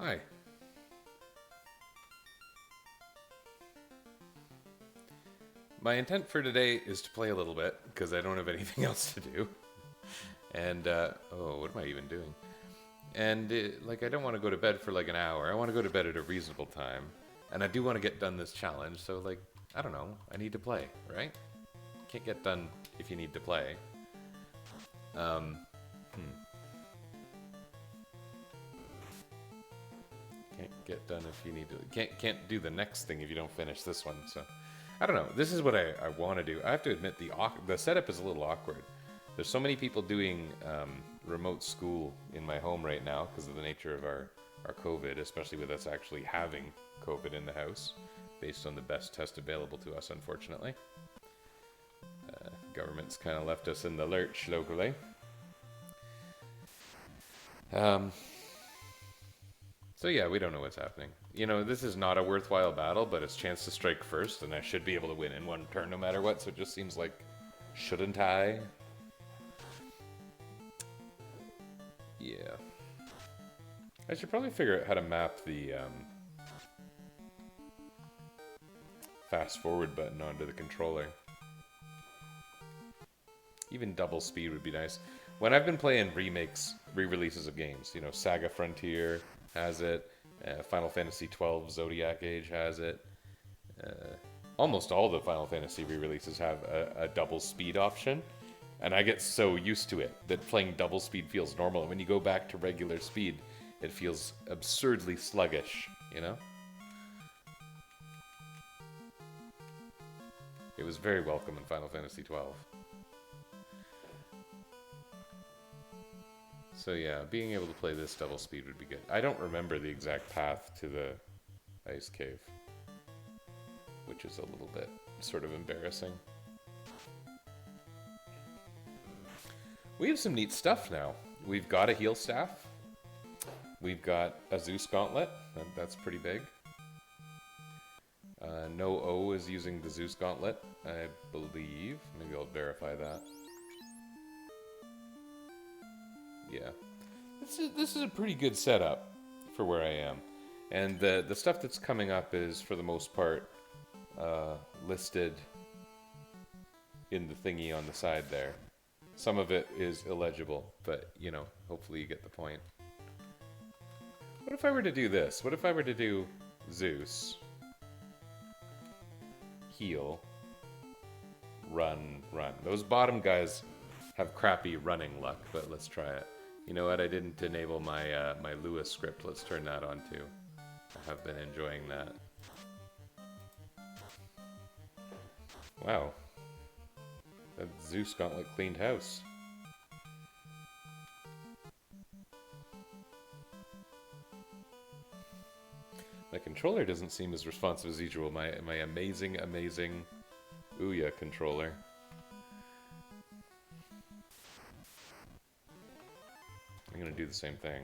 Hi. My intent for today is to play a little bit, because I don't have anything else to do. And, oh, what am I even doing? And, I don't want to go to bed for like an hour. I want to go to bed at a reasonable time. And I do want to get done this challenge, so, I don't know. I need to play, right? Can't get done if you need to play. Can't get done if you need to. Can't do the next thing if you don't finish this one, so. I don't know. This is what I want to do. I have to admit, the setup is a little awkward. There's so many people doing remote school in my home right now because of the nature of our COVID, especially with us actually having COVID in the house, based on the best test available to us, unfortunately. Government's kind of left us in the lurch locally. So yeah, we don't know what's happening. You know, this is not a worthwhile battle, but it's chance to strike first, and I should be able to win in one turn no matter what, so it just seems like, shouldn't I? Yeah. I should probably figure out how to map the fast forward button onto the controller. Even double speed would be nice. When I've been playing remakes, re-releases of games, you know, Saga Frontier has it, Final Fantasy XII Zodiac Age has it. Almost all the Final Fantasy re-releases have a double speed option, and I get so used to it that playing double speed feels normal. And when you go back to regular speed, it feels absurdly sluggish, you know? It was very welcome in Final Fantasy XII. So yeah, being able to play this double speed would be good. I don't remember the exact path to the ice cave, which is a little bit sort of embarrassing. We have some neat stuff now. We've got a heal staff. We've got a Zeus gauntlet. That's pretty big. No O is using the Zeus gauntlet, I believe. Maybe I'll verify that. Yeah. This is a pretty good setup for where I am. And the stuff that's coming up is, for the most part, listed in the thingy on the side there. Some of it is illegible, but, you know, hopefully you get the point. What if I were to do this? What if I were to do Zeus, heal, run, run? Those bottom guys have crappy running luck, but let's try it. You know what? I didn't enable my my Lewis script. Let's turn that on too. I have been enjoying that. Wow. That Zeus gauntlet cleaned house. My controller doesn't seem as responsive as usual. My amazing Ouya controller. I'm gonna do the same thing.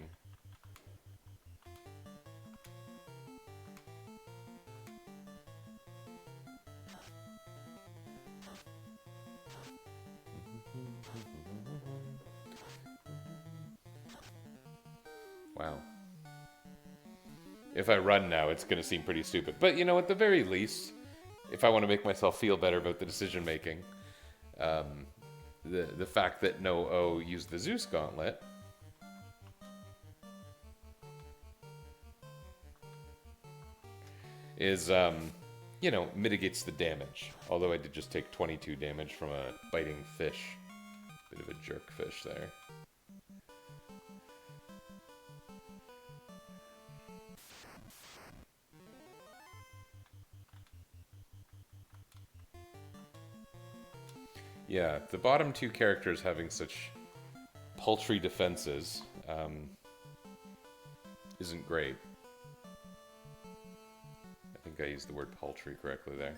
Wow. If I run now, it's gonna seem pretty stupid. But, you know, at the very least, if I want to make myself feel better about the decision making, the fact that no O used the Zeus gauntlet is, you know, mitigates the damage. Although I did just take 22 damage from a biting fish. Bit of a jerk fish there. Yeah, the bottom two characters having such paltry defenses isn't great. I think I used the word paltry correctly there.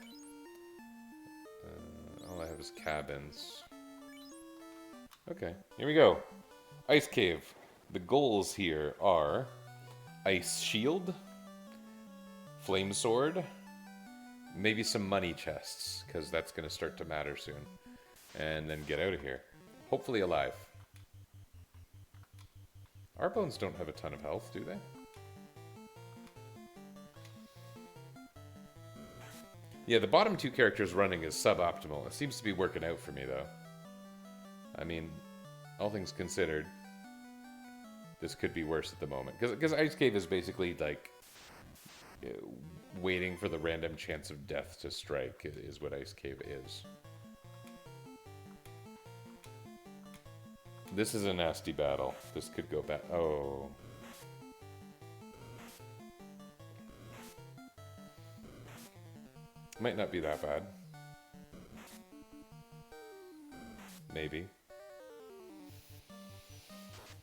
All I have is cabins. Okay, here we go. Ice Cave. The goals here are Ice Shield, Flame Sword, maybe some money chests, because that's going to start to matter soon. And then get out of here. Hopefully alive. Our bones don't have a ton of health, do they? Yeah, the bottom two characters running is suboptimal. It seems to be working out for me, though. I mean, all things considered, this could be worse at the moment. Because Ice Cave is basically, like, waiting for the random chance of death to strike, is what Ice Cave is. This is a nasty battle. This could go bad. Oh. Might not be that bad. Maybe.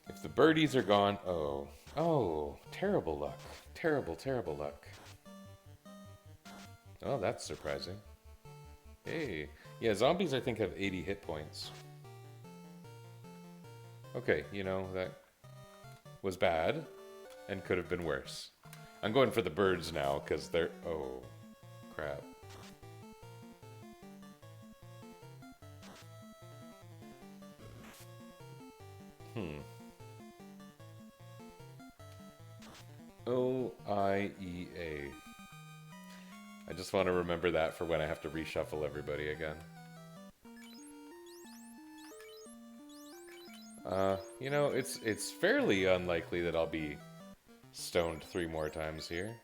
If the birdies are gone... Oh. Oh. Terrible luck. Terrible, terrible luck. Oh, that's surprising. Hey. Yeah, zombies I think have 80 hit points. Okay, you know, that was bad and could have been worse. I'm going for the birds now because they're... Oh, crap. OIEA. I just want to remember that for when I have to reshuffle everybody again. You know, it's fairly unlikely that I'll be stoned 3 more times here.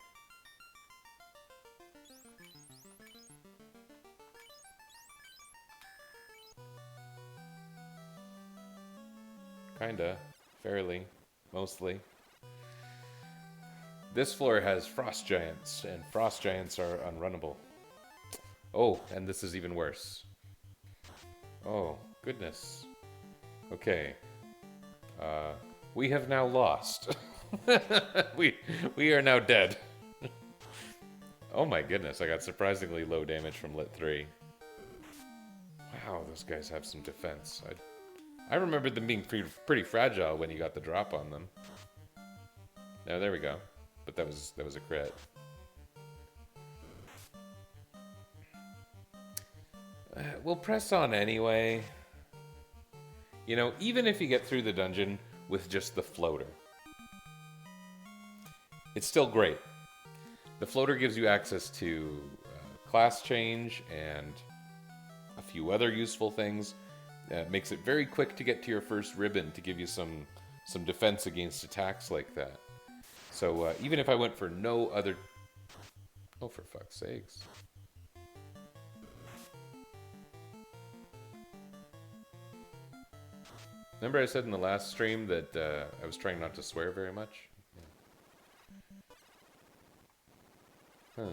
Kinda. Fairly. Mostly. This floor has frost giants, and frost giants are unrunnable. Oh, and this is even worse. Oh, goodness. Okay. We have now lost. we are now dead. Oh my goodness, I got surprisingly low damage from Lit 3. Wow, those guys have some defense. I remembered them being pretty fragile when you got the drop on them. No, there we go. But that was a crit. We'll press on anyway. You know, even if you get through the dungeon with just the floater, it's still great. The floater gives you access to class change and a few other useful things. Makes it very quick to get to your first ribbon to give you some defense against attacks like that. So even if I went for no other... Oh, for fuck's sakes. Remember I said in the last stream that I was trying not to swear very much? Huh.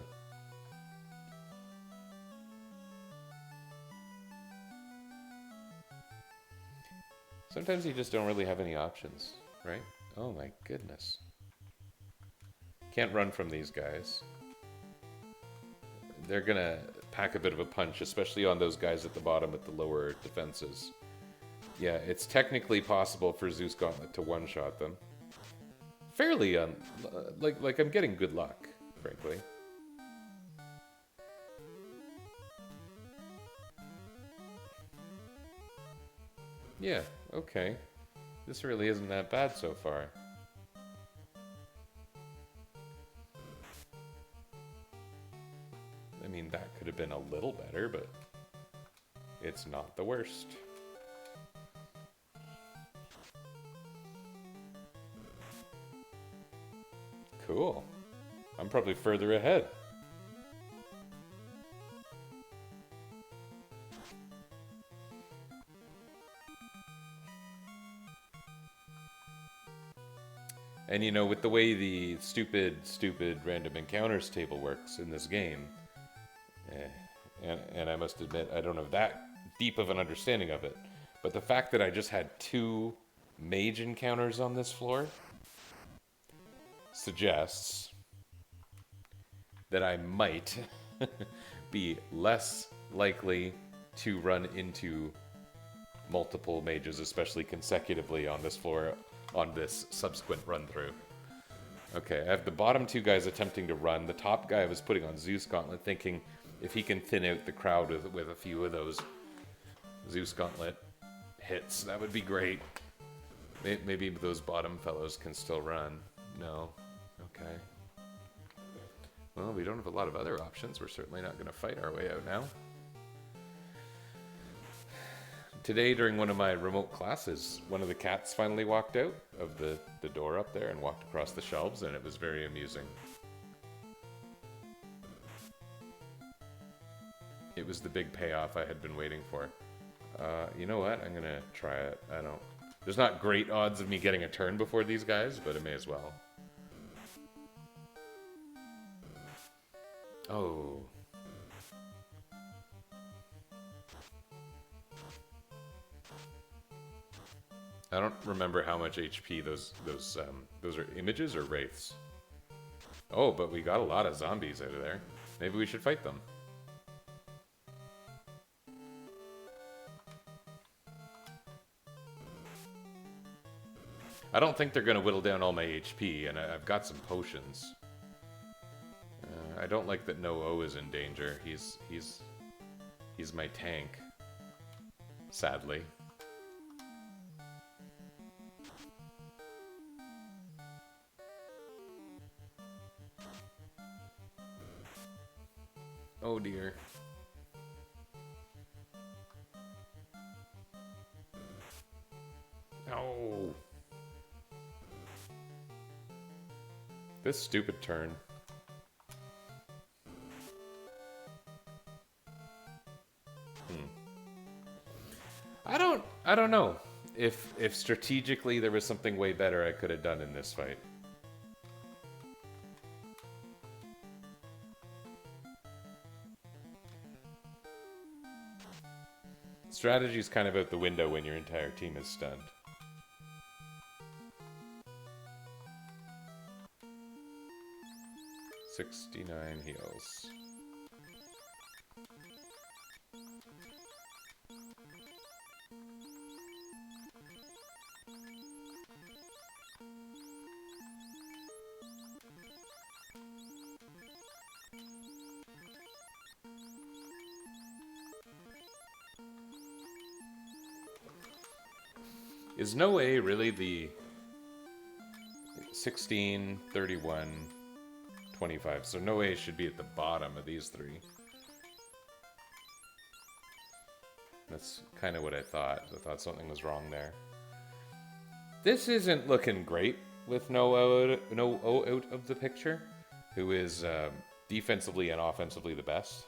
Sometimes you just don't really have any options, right? Oh my goodness. Can't run from these guys. They're gonna pack a bit of a punch, especially on those guys at the bottom with the lower defenses. Yeah, it's technically possible for Zeus Gauntlet to one-shot them. Fairly, like I'm getting good luck, frankly. Yeah, okay. This really isn't that bad so far. I mean, that could have been a little better, but it's not the worst. Cool. I'm probably further ahead. And you know, with the way the stupid random encounters table works in this game, and I must admit, I don't have that deep of an understanding of it, but the fact that I just had 2 mage encounters on this floor suggests that I might be less likely to run into multiple mages, especially consecutively on this floor, on this subsequent run-through. Okay, I have the bottom 2 guys attempting to run. The top guy I was putting on Zeus Gauntlet, thinking if he can thin out the crowd with a few of those Zeus Gauntlet hits, that would be great. Maybe those bottom fellows can still run. No. Okay. Well, we don't have a lot of other options. We're certainly not going to fight our way out now. Today, during one of my remote classes, one of the cats finally walked out of the door up there and walked across the shelves, and it was very amusing. It was the big payoff I had been waiting for. You know what? I'm going to try it. There's not great odds of me getting a turn before these guys, but I may as well. Oh. I don't remember how much HP those are images or wraiths. Oh, but we got a lot of zombies out of there. Maybe we should fight them. I don't think they're going to whittle down all my HP, and I've got some potions. I don't like that No-O is in danger. He's my tank, sadly. Oh dear. No. This stupid turn. I don't know if strategically there was something way better I could have done in this fight. Strategy's kind of out the window when your entire team is stunned. $69 heals. Is No A really the 16, 31, 25? So No A should be at the bottom of these three. That's kind of what I thought. I thought something was wrong there. This isn't looking great with No O out of the picture, who is defensively and offensively the best.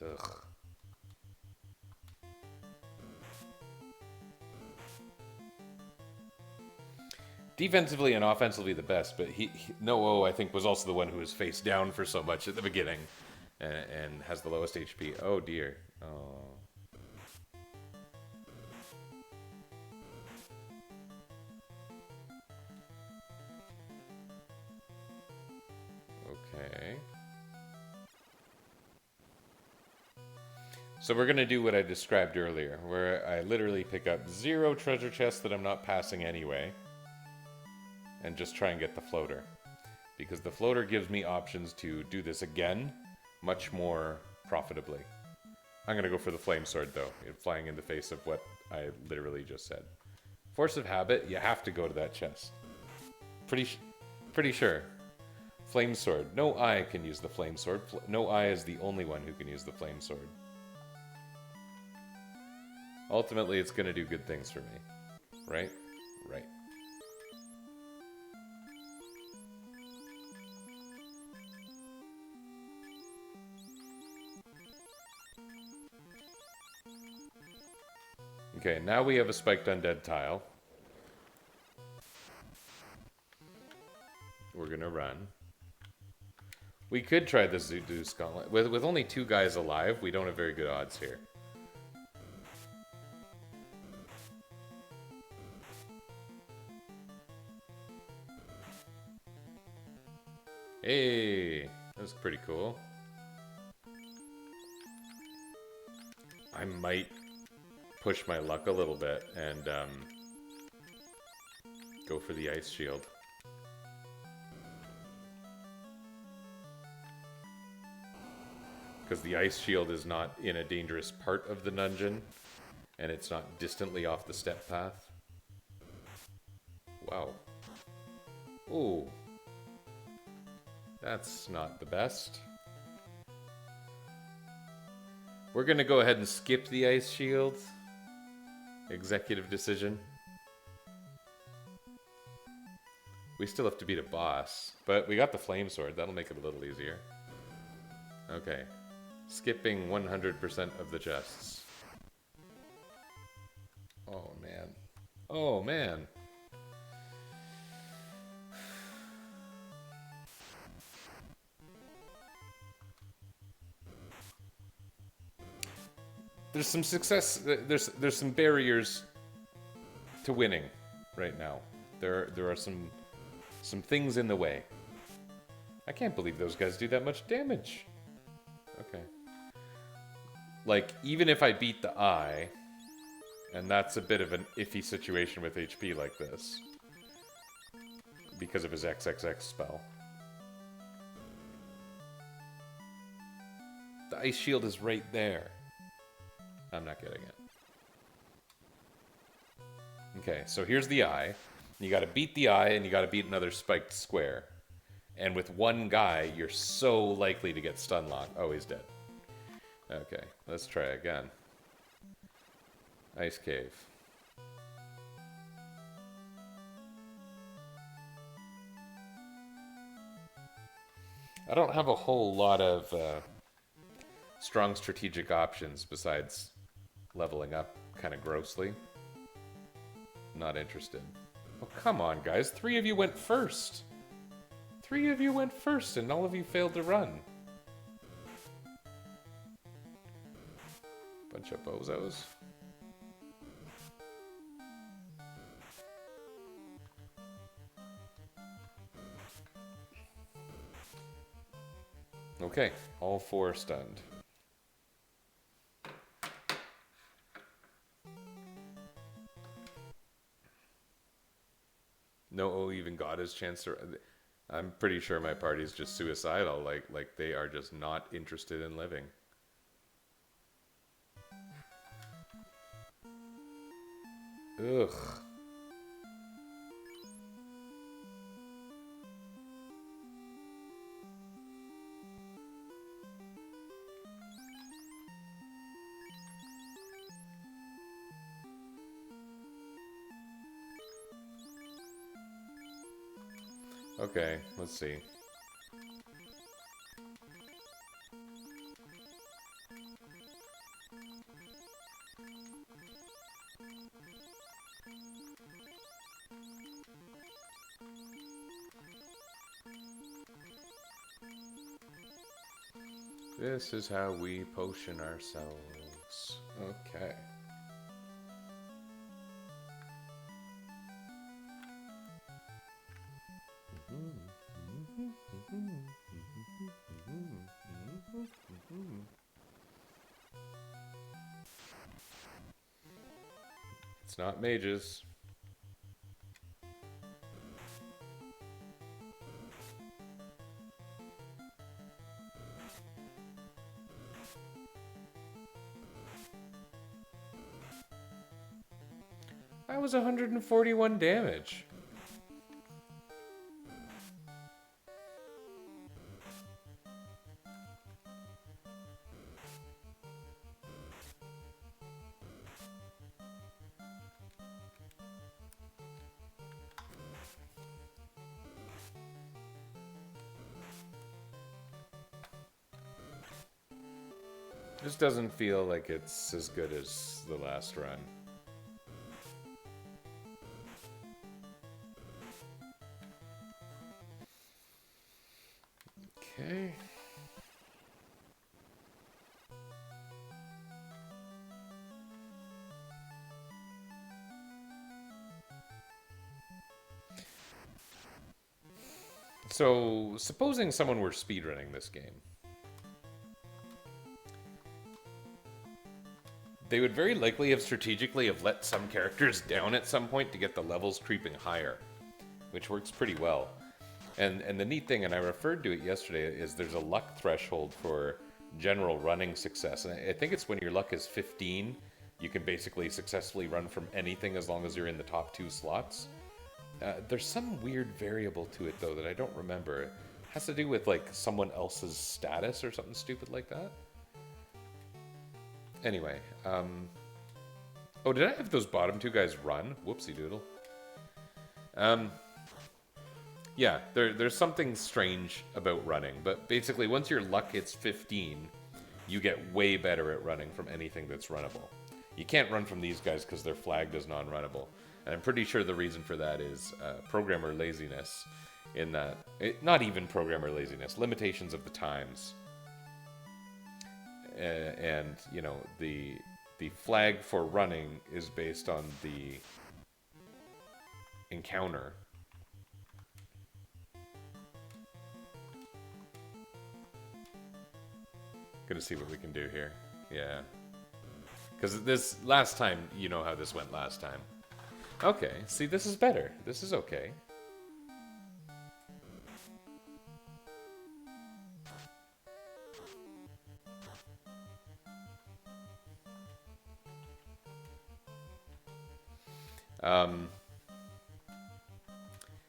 Ugh. Defensively and offensively the best, but No-O, I think, was also the one who was face down for so much at the beginning and has the lowest HP. Oh, dear. Oh. Okay. So we're going to do what I described earlier, where I literally pick up 0 treasure chests that I'm not passing anyway. And just try and get the floater. Because the floater gives me options to do this again, much more profitably. I'm going to go for the flame sword, though, flying in the face of what I literally just said. Force of habit, you have to go to that chest. Pretty sure. Flame sword. No eye can use the flame sword. No eye is the only one who can use the flame sword. Ultimately, it's going to do good things for me. Right? Right. Okay, now we have a spiked undead tile. We're gonna run. We could try the Zeus Gauntlet. With only 2 guys alive, we don't have very good odds here. Hey, that was pretty cool. I might push my luck a little bit and go for the ice shield. Because the ice shield is not in a dangerous part of the dungeon, and it's not distantly off the step path. Wow, Oh, that's not the best. We're gonna go ahead and skip the ice shield. Executive decision. We still have to beat a boss, but we got the flame sword. That'll make it a little easier. Okay. Skipping 100% of the chests. Oh, man. Oh, man. There's some success. There's some barriers to winning right now. There are some things in the way. I can't believe those guys do that much damage. Okay. Like, even if I beat the eye, and that's a bit of an iffy situation with HP like this, because of his XXX spell. The ice shield is right there. I'm not getting it. Okay, so here's the eye. You gotta beat the eye, and you gotta beat another spiked square. And with one guy, you're so likely to get stun locked. Oh, he's dead. Okay, let's try again. Ice cave. I don't have a whole lot of strong strategic options besides leveling up kind of grossly. Not interested. Oh, come on, guys. 3 of you went first. 3 of you went first, and all of you failed to run. Bunch of bozos. Okay, all 4 stunned. No even got his chance to... I'm pretty sure my party's just suicidal. Like they are just not interested in living. Ugh. Okay, let's see. This is how we potion ourselves. Okay. It's not mages. That was 141 damage. This doesn't feel like it's as good as the last run. Okay. So, supposing someone were speedrunning this game, they would very likely have strategically have let some characters down at some point to get the levels creeping higher, which works pretty well. And the neat thing, and I referred to it yesterday, is there's a luck threshold for general running success. And I think it's when your luck is 15, you can basically successfully run from anything as long as you're in the top 2 slots. There's some weird variable to it, though, that I don't remember. It has to do with, like, someone else's status or something stupid like that. Anyway, oh, did I have those bottom two guys run? Whoopsie doodle. Yeah, there's something strange about running, but basically once your luck hits 15, you get way better at running from anything that's runnable. You can't run from these guys because they're flagged as non-runnable. And I'm pretty sure the reason for that is programmer laziness, in that, not even programmer laziness, limitations of the times. And, you know, the flag for running is based on the encounter. Gonna see what we can do here. Yeah. Because this last time, you know how this went last time. Okay, see, this is better. This is okay.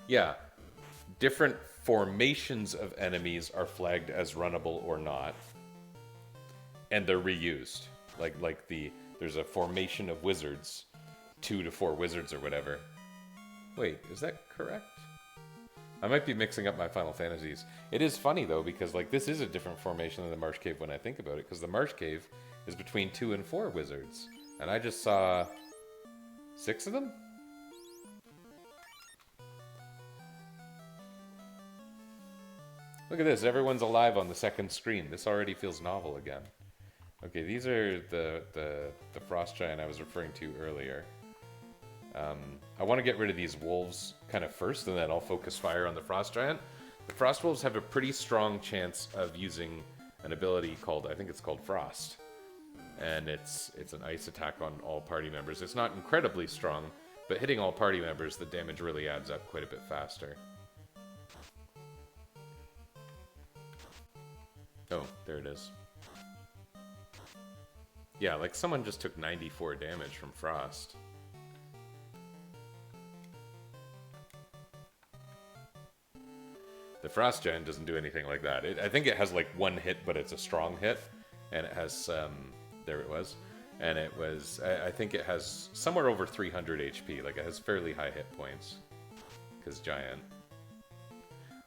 Yeah. Different formations of enemies are flagged as runnable or not. And they're reused. Like there's a formation of wizards. 2 to 4 wizards or whatever. Wait, is that correct? I might be mixing up my Final Fantasies. It is funny, though, because, like, this is a different formation than the Marsh Cave when I think about it, because the Marsh Cave is between 2 and 4 wizards. And I just saw 6 of them? Look at this, everyone's alive on the second screen. This already feels novel again. Okay, these are the frost giant I was referring to earlier. I want to get rid of these wolves kind of first, and then I'll focus fire on the frost giant. The frost wolves have a pretty strong chance of using an ability called, I think it's called Frost. And it's an ice attack on all party members. It's not incredibly strong, but hitting all party members, the damage really adds up quite a bit faster. Oh, there it is. Yeah, like someone just took 94 damage from Frost. The Frost Giant doesn't do anything like that. I think it has like 1 hit, but it's a strong hit. And it has, there it was. And it was, I think it has somewhere over 300 HP. Like it has fairly high hit points. Because Giant.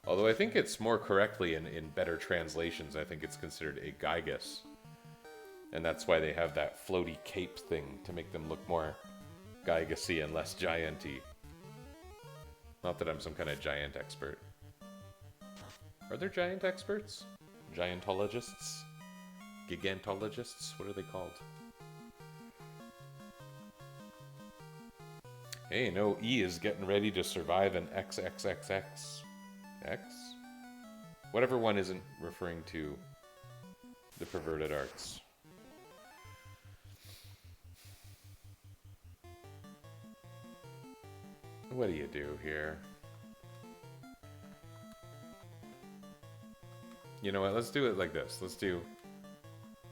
Although I think it's more correctly in better translations, I think it's considered a Gygus. And that's why they have that floaty cape thing to make them look more Gygus-y and less giant-y. Not that I'm some kind of giant expert. Are there giant experts? Giantologists? Gigantologists? What are they called? Hey, no, E is getting ready to survive an XXXX. X? Whatever one isn't referring to the perverted arts. What do you do here? You know what, let's do it like this.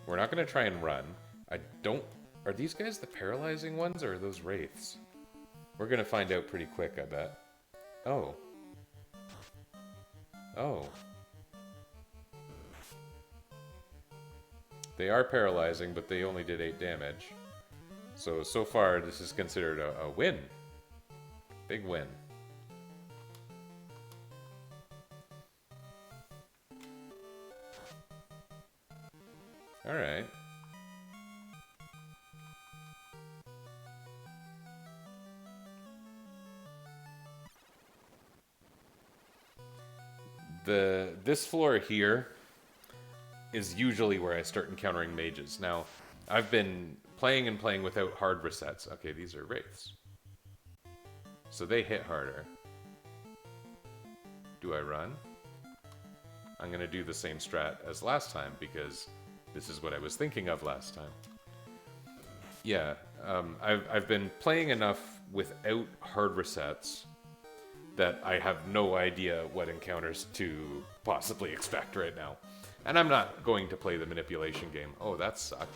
We're not going to try and run. Are these guys the paralyzing ones, or are those wraiths? We're going to find out pretty quick, I bet. Oh. Oh. They are paralyzing, but they only did 8 damage. So far, this is considered a win. Big win. Alright. This floor here is usually where I start encountering mages. Now, I've been playing and playing without hard resets. Okay, these are wraiths. So they hit harder. Do I run? I'm going to do the same strat as last time because this is what I was thinking of last time. Yeah, I've been playing enough without hard resets that I have no idea what encounters to possibly expect right now. And I'm not going to play the manipulation game. Oh, that sucked.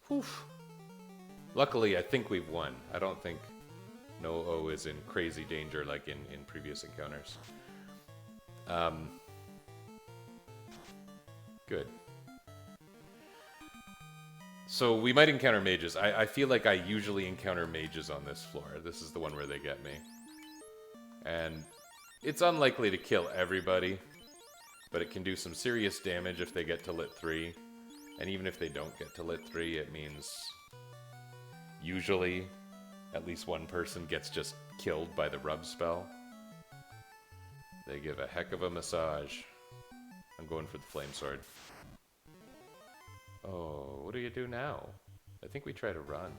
Whew. Luckily, I think we've won. I don't think No-O is in crazy danger like in previous encounters. Good. So we might encounter mages. I feel like I usually encounter mages on this floor. This is the one where they get me. And it's unlikely to kill everybody, but it can do some serious damage if they get to lit 3. And even if they don't get to lit 3, it means usually at least one person gets just killed by the rub spell. They give a heck of a massage. I'm going for the flame sword. Oh, what do you do now? I think we try to run.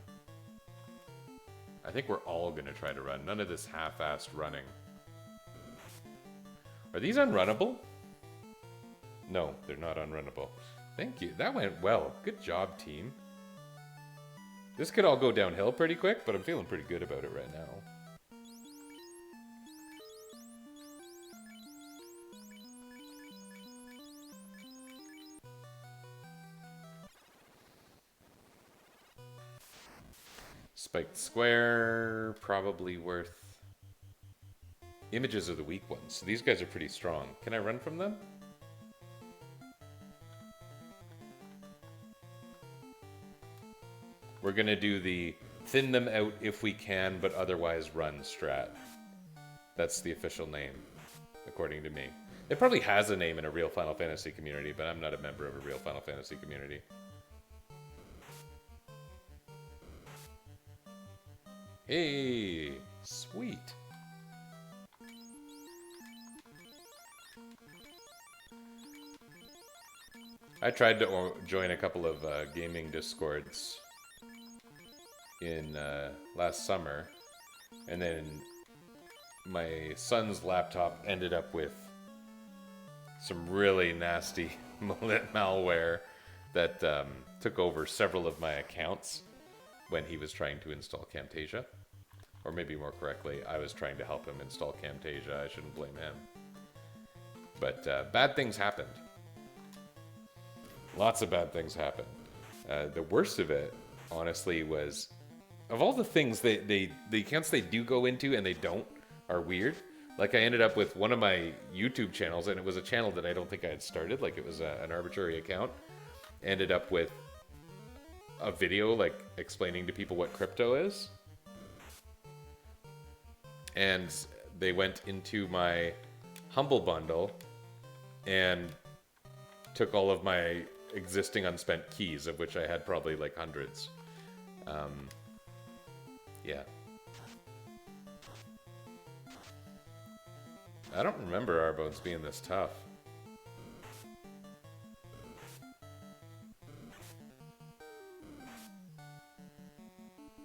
I think we're all gonna try to run. None of this half-assed running. Are these unrunnable? No, they're not unrunnable. Thank you. That went well. Good job, team. This could all go downhill pretty quick, but I'm feeling pretty good about it right now. Spiked square, probably worth... Images are the weak ones, so these guys are pretty strong. Can I run from them? We're gonna do the thin them out if we can, but otherwise run strat. That's the official name, according to me. It probably has a name in a real Final Fantasy community, but I'm not a member of a real Final Fantasy community. Hey, sweet. I tried to join a couple of gaming discords in last summer, and then my son's laptop ended up with some really nasty malware that took over several of my accounts when he was trying to install Camtasia. Or maybe more correctly, I was trying to help him install Camtasia. I shouldn't blame him. But bad things happened. Lots of bad things happened. The worst of it, honestly, was... Of all the things, the accounts they do go into and they don't are weird. Like, I ended up with one of my YouTube channels, and it was a channel that I don't think I had started. Like, it was an arbitrary account. Ended up with a video, like, explaining to people what crypto is. And they went into my Humble Bundle and took all of my existing unspent keys, of which I had probably, like, hundreds. Yeah. I don't remember Arbones being this tough.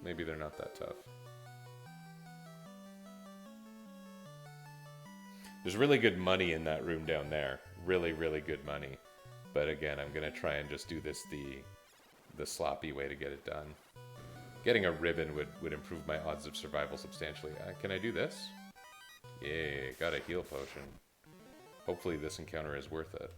Maybe they're not that tough. There's really good money in that room down there. Really, really good money. But again, I'm gonna try and just do this the sloppy way to get it done. Getting a ribbon would improve my odds of survival substantially. Can I do this? Yeah, got a heal potion. Hopefully this encounter is worth it.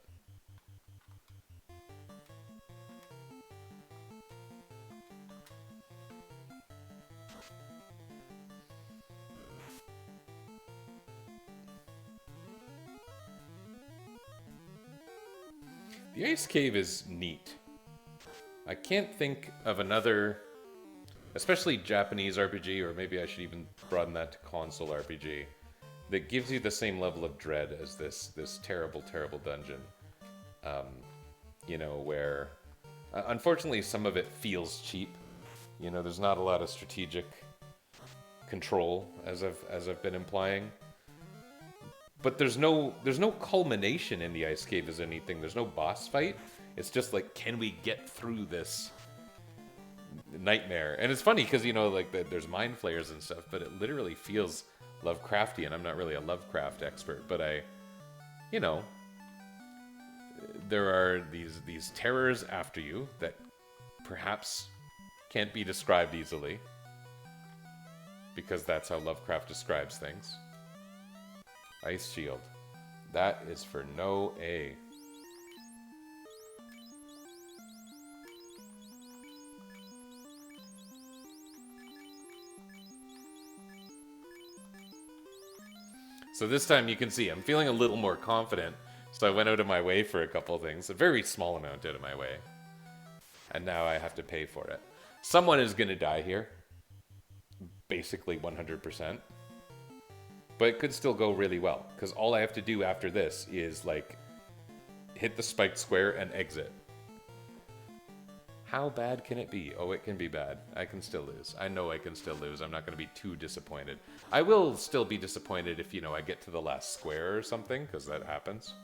The Ice Cave is neat. I can't think of another, especially Japanese RPG, or maybe I should even broaden that to console RPG, that gives you the same level of dread as this terrible, terrible dungeon. You know, where, unfortunately, some of it feels cheap. You know, there's not a lot of strategic control, as I've been implying. But there's no culmination in the Ice Cave as anything. There's no boss fight. It's just like, can we get through this nightmare? And it's funny because, you know, like there's mind flayers and stuff, but it literally feels Lovecraftian. I'm not really a Lovecraft expert, but you know, there are these terrors after you that perhaps can't be described easily, because that's how Lovecraft describes things. Ice Shield. That is for no A. So this time you can see I'm feeling a little more confident. So I went out of my way for a couple things. A very small amount out of my way. And now I have to pay for it. Someone is going to die here. Basically 100%. But it could still go really well. Because all I have to do after this is, like, hit the spiked square and exit. How bad can it be? Oh, it can be bad. I can still lose. I know I can still lose. I'm not going to be too disappointed. I will still be disappointed if, you know, I get to the last square or something, because that happens.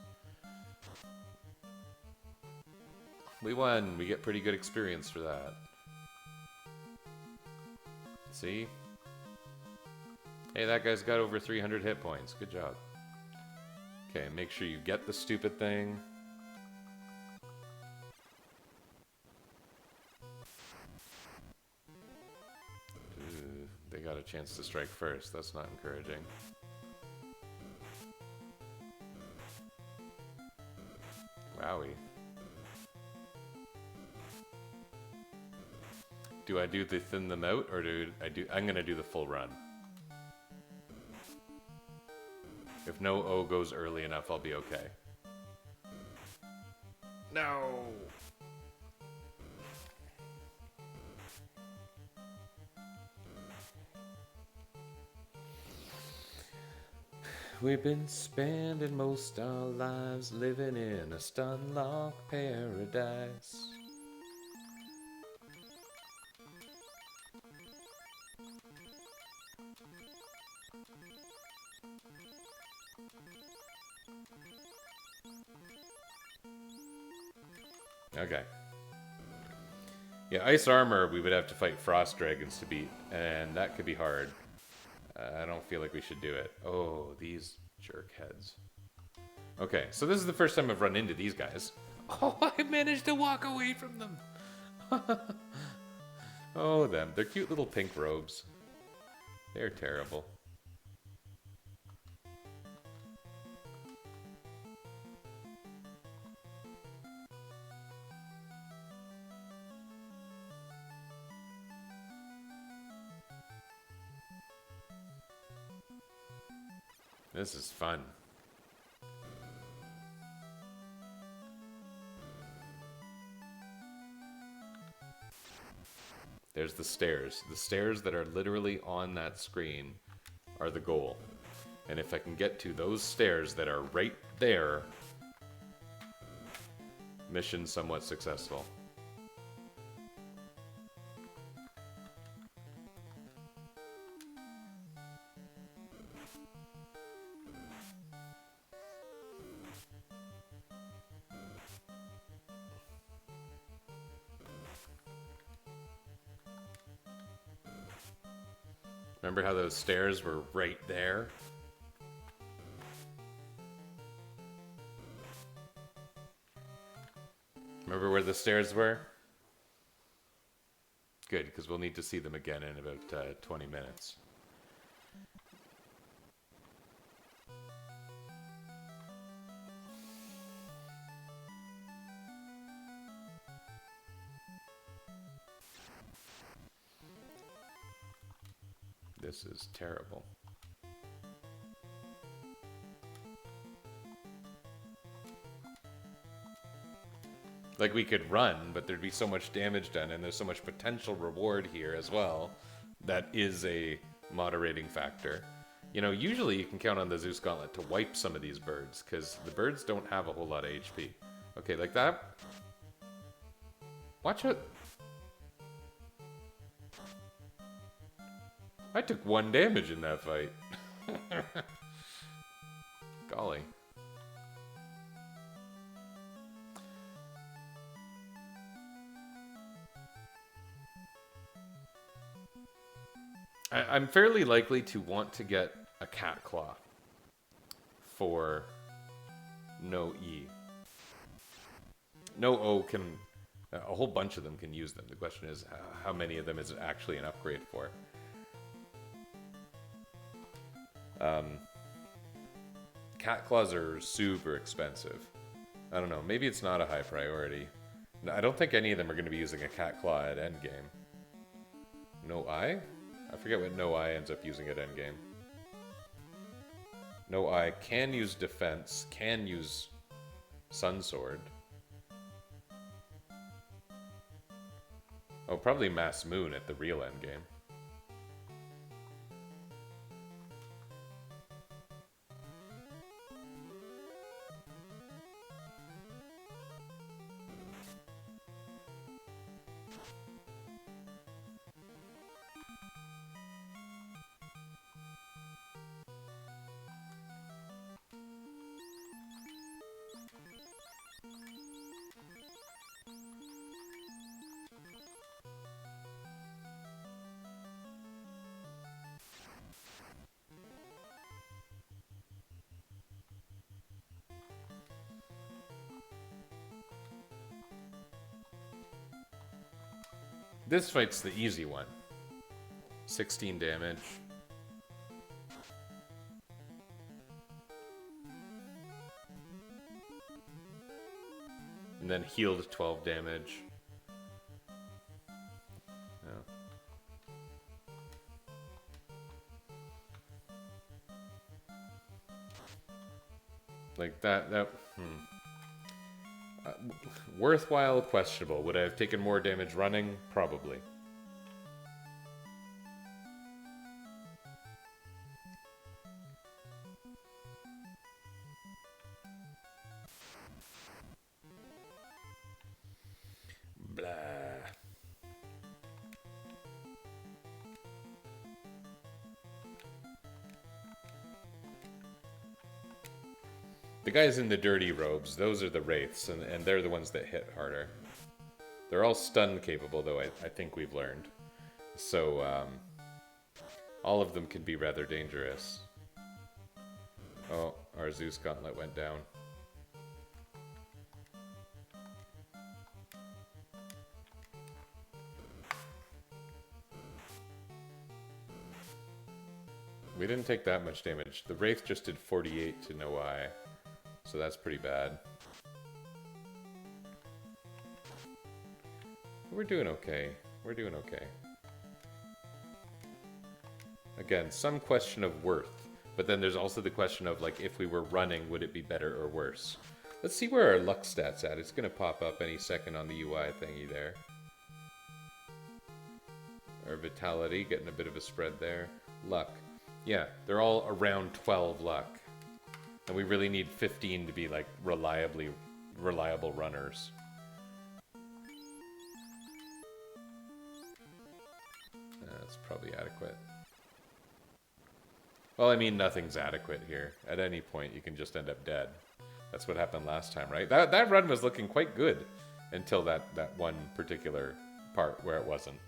We won. We get pretty good experience for that. See? Hey, that guy's got over 300 hit points. Good job. Okay, make sure you get the stupid thing. Ooh, they got a chance to strike first. That's not encouraging. Wowie. Do I do the thin them out, or I'm gonna do the full run. If no O goes early enough, I'll be okay. No! We've been spending most our lives living in a stunlock paradise. Okay. Yeah, ice armor we would have to fight frost dragons to beat, and that could be hard. I don't feel like we should do it. Oh, these jerk heads. Okay, so this is the first time I've run into these guys. Oh, I managed to walk away from them. Oh, them. They're cute little pink robes. They're terrible. This is fun. There's the stairs. The stairs that are literally on that screen are the goal. And if I can get to those stairs that are right there, mission somewhat successful. Remember how those stairs were right there? Remember where the stairs were? Good, because we'll need to see them again in about 20 minutes. This is terrible. Like, we could run, but there'd be so much damage done, and there's so much potential reward here as well. That is a moderating factor. You know, usually you can count on the Zeus Gauntlet to wipe some of these birds, because the birds don't have a whole lot of HP. Okay, like that. Watch it. I took 1 damage in that fight. Golly. I'm fairly likely to want to get a cat claw for no E. No O can... A whole bunch of them can use them. The question is, how many of them is it actually an upgrade for? Cat claws are super expensive. I don't know, maybe it's not a high priority. No, I don't think any of them are going to be using a cat claw at endgame. No eye? I forget what no eye ends up using at endgame. No eye. Can use defense. Can use Sun Sword. Oh, probably Mass Moon at the real endgame. This fight's the easy one. 16 damage. And then healed 12 damage. Oh. Like that worthwhile, questionable. Would I have taken more damage running? Probably. Blah. The guys in the dirty robes, those are the wraiths, and they're the ones that hit harder. They're all stun capable, though, I think we've learned. So, all of them can be rather dangerous. Oh, our Zeus Gauntlet went down. We didn't take that much damage. The Wraith just did 48 to no eye. So that's pretty bad. We're doing okay. We're doing okay. Again, some question of worth. But then there's also the question of, like, if we were running, would it be better or worse? Let's see where our luck stat's at. It's going to pop up any second on the UI thingy there. Our vitality, getting a bit of a spread there. Luck. Yeah, they're all around 12 luck. And we really need 15 to be, like, reliable runners. That's probably adequate. Well, I mean, nothing's adequate here. At any point, you can just end up dead. That's what happened last time, right? That run was looking quite good until that one particular part where it wasn't.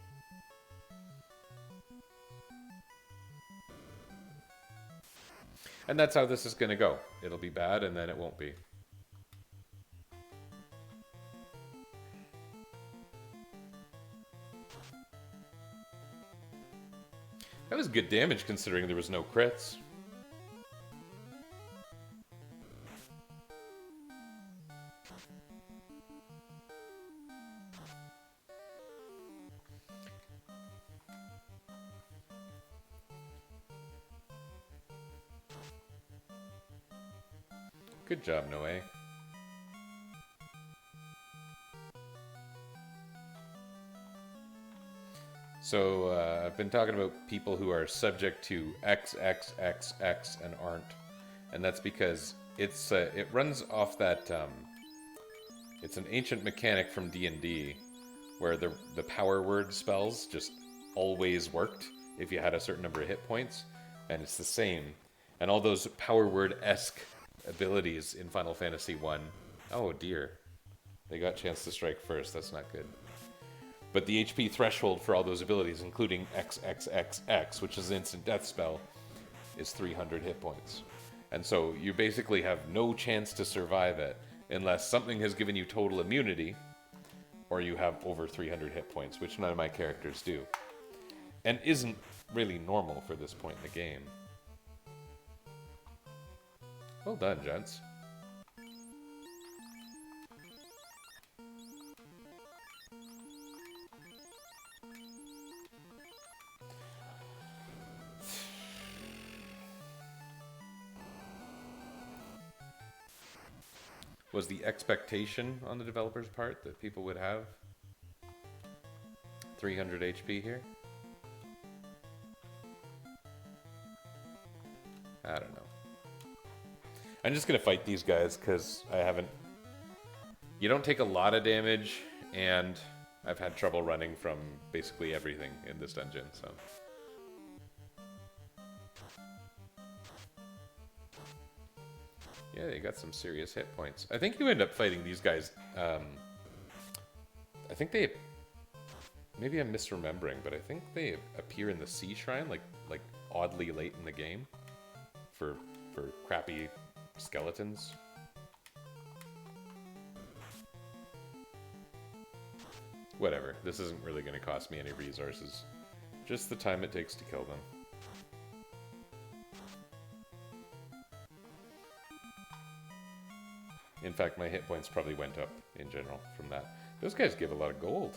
And that's how this is going to go. It'll be bad, and then it won't be. That was good damage considering there was no crits. Good job, Noe. So, I've been talking about people who are subject to XXXX and aren't. And that's because it's it runs off that, it's an ancient mechanic from D&D where the power word spells just always worked if you had a certain number of hit points. And it's the same. And all those power word-esque abilities in Final Fantasy 1. Oh dear. They got chance to strike first. That's not good. But the HP threshold for all those abilities, including XXXX, which is an instant death spell, is 300 hit points. And so you basically have no chance to survive it unless something has given you total immunity or you have over 300 hit points, which none of my characters do. And isn't really normal for this point in the game. Well done, gents. was the expectation on the developer's part that people would have 300 HP here. I don't know. I'm just gonna fight these guys because I haven't... You don't take a lot of damage, and I've had trouble running from basically everything in this dungeon, so... Yeah, they got some serious hit points. I think you end up fighting these guys. I think they... Maybe I'm misremembering, but I think they appear in the Sea Shrine, like oddly late in the game, for crappy skeletons. Whatever. This isn't really going to cost me any resources. Just the time it takes to kill them. In fact, my hit points probably went up in general from that. Those guys give a lot of gold.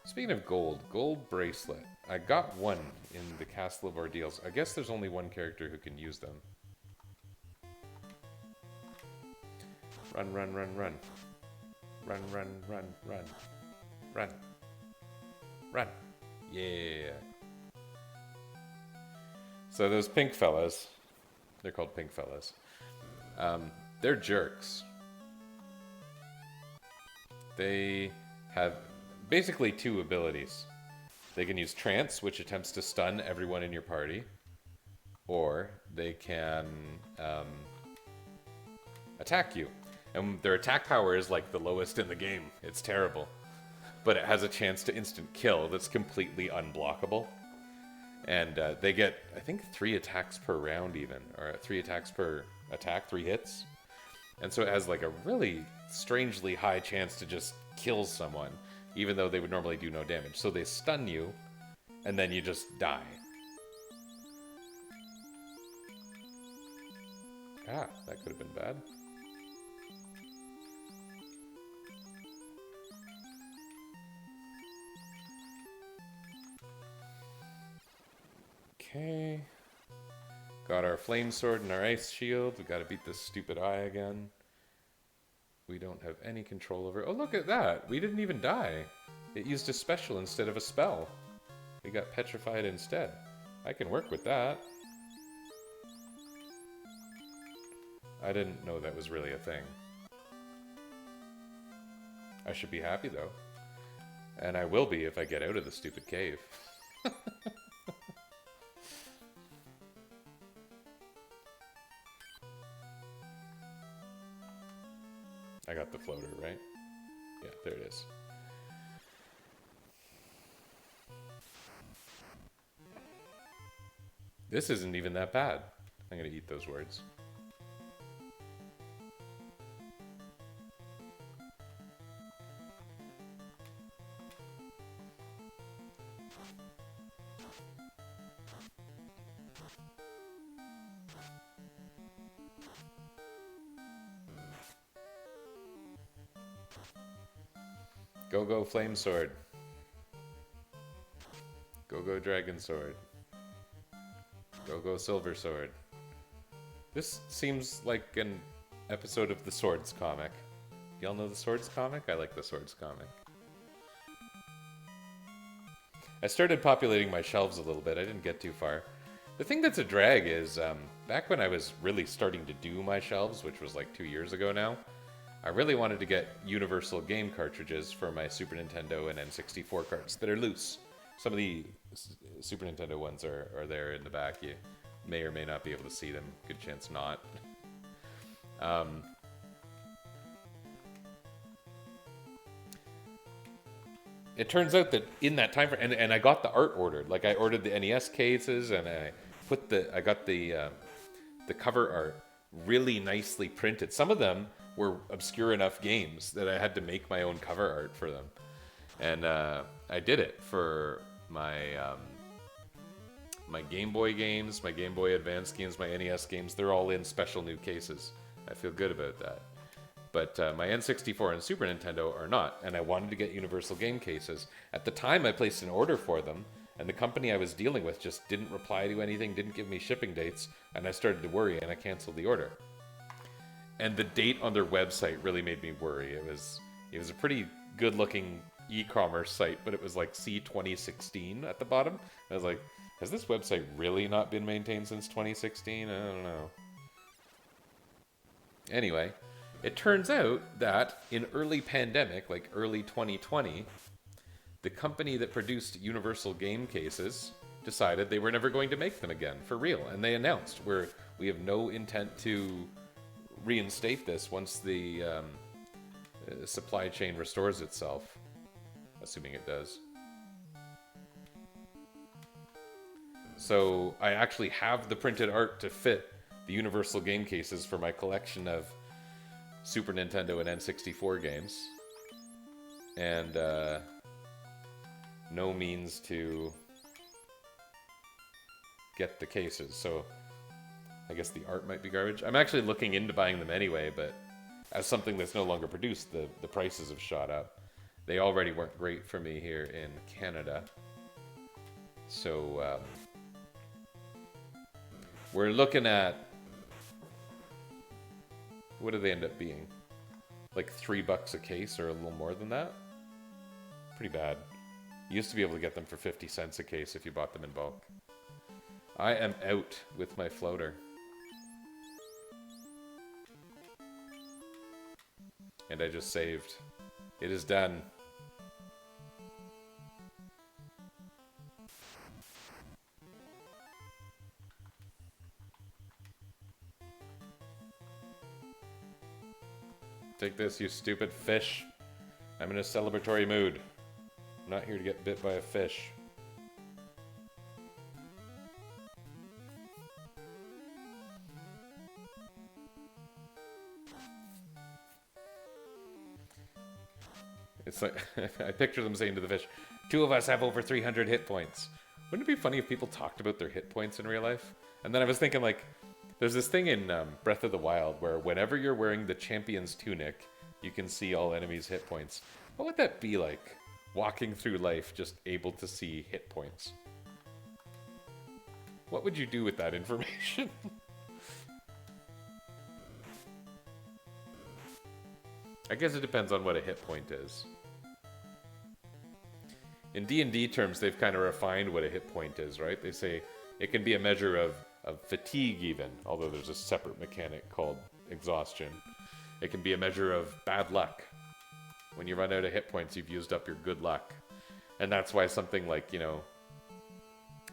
Speaking of gold, gold bracelet. I got one in the Castle of Ordeals. I guess there's only one character who can use them. Run, run, run, run. Run, run, run, run. Run. Run. Yeah. So those pink fellas, they're called pink fellas, they're jerks. They have basically two abilities. They can use Trance, which attempts to stun everyone in your party, or they can attack you. And their attack power is like the lowest in the game. It's terrible. But it has a chance to instant kill that's completely unblockable. And they get, I think, 3 attacks per round even, or 3 attacks per attack, 3 hits. And so it has like a really strangely high chance to just kill someone, even though they would normally do no damage. So they stun you, and then you just die. Ah, that could have been bad. Okay. Got our flame sword and our ice shield. We gotta beat this stupid eye again. We don't have any control over... Oh, look at that! We didn't even die. It used a special instead of a spell. We got petrified instead. I can work with that. I didn't know that was really a thing. I should be happy, though. And I will be if I get out of the stupid cave. I got the floater, right? Yeah, there it is. This isn't even that bad. I'm gonna eat those words. Go, go, flame sword. Go, go, dragon sword. Go, go, silver sword. This seems like an episode of the Swords comic. Y'all know the Swords comic? I like the Swords comic. I started populating my shelves a little bit. I didn't get too far. The thing that's a drag is, back when I was really starting to do my shelves, which was like 2 years ago now, I really wanted to get universal game cartridges for my Super Nintendo and N64 carts that are loose. Some of the Super Nintendo ones are there in the back. You may or may not be able to see them. Good chance not. It turns out that in that time frame, and I got the art ordered. Like I ordered the NES cases, and I got the cover art really nicely printed. Some of them were obscure enough games that I had to make my own cover art for them. And I did it for my my Game Boy games, my Game Boy Advance games, my NES games. They're all in special new cases. I feel good about that. But my N64 and Super Nintendo are not, and I wanted to get universal game cases. At the time, I placed an order for them, And the company I was dealing with just didn't reply to anything, didn't give me shipping dates, and I started to worry, and I canceled the order. And the date on their website really made me worry. It was a pretty good-looking e-commerce site, but it was like C2016 at the bottom. I was like, has this website really not been maintained since 2016? I don't know. Anyway, it turns out that in early pandemic, like early 2020, the company that produced Universal game cases decided they were never going to make them again, for real. And they announced, we have no intent to reinstate this once the supply chain restores itself. Assuming it does. So I actually have the printed art to fit the Universal game cases for my collection of Super Nintendo and N64 games. And no means to get the cases. So I guess the art might be garbage. I'm actually looking into buying them anyway, but as something that's no longer produced, the prices have shot up. They already weren't great for me here in Canada. So we're looking at, what do they end up being? Like $3 a case or a little more than that? Pretty bad. You used to be able to get them for 50 cents a case if you bought them in bulk. I am out with my floater. And I just saved. It is done. Take this, you stupid fish. I'm in a celebratory mood. I'm not here to get bit by a fish. It's like, I picture them saying to the fish, 2 of us have over 300 hit points. Wouldn't it be funny if people talked about their hit points in real life? And then I was thinking, like, there's this thing in Breath of the Wild where whenever you're wearing the champion's tunic, you can see all enemies' hit points. What would that be like, walking through life just able to see hit points? What would you do with that information? I guess it depends on what a hit point is. In D&D terms, they've kind of refined what a hit point is, right? They say it can be a measure of fatigue even, although there's a separate mechanic called exhaustion. It can be a measure of bad luck. When you run out of hit points, you've used up your good luck. And that's why something like, you know,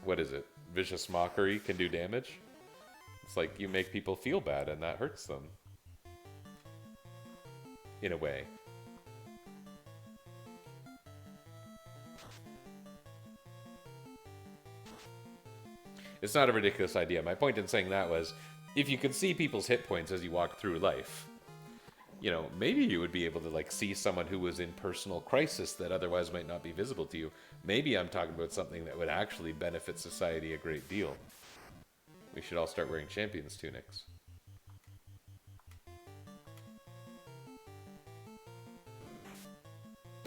what is it? Vicious Mockery can do damage. It's like you make people feel bad and that hurts them. In a way. It's not a ridiculous idea. My point in saying that was, if you could see people's hit points as you walk through life, you know, maybe you would be able to, like, see someone who was in personal crisis that otherwise might not be visible to you. Maybe I'm talking about something that would actually benefit society a great deal. We should all start wearing champions' tunics.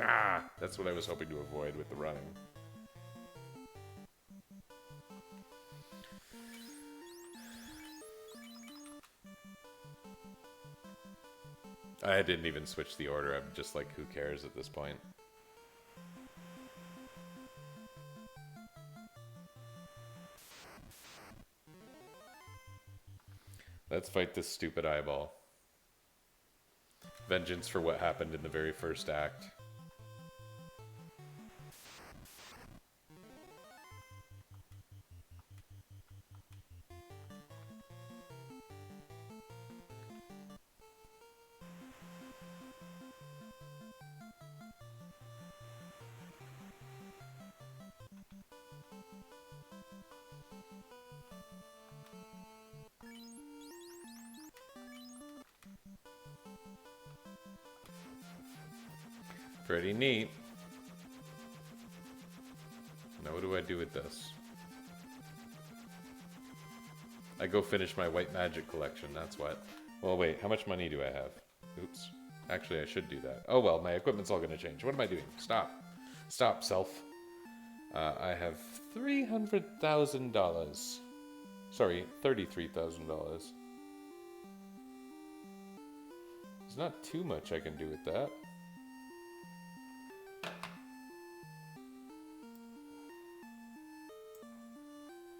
Ah! That's what I was hoping to avoid with the running. I didn't even switch the order. I'm just like, who cares at this point? Let's fight this stupid eyeball. Vengeance for what happened in the very first act. Pretty neat. Now what do I do with this? I go finish my white magic collection, that's what. Well, wait, how much money do I have? Oops. Actually, I should do that. Oh well, my equipment's all gonna change. What am I doing? Stop. Stop, self. I have $300,000. Sorry, $33,000. There's not too much I can do with that.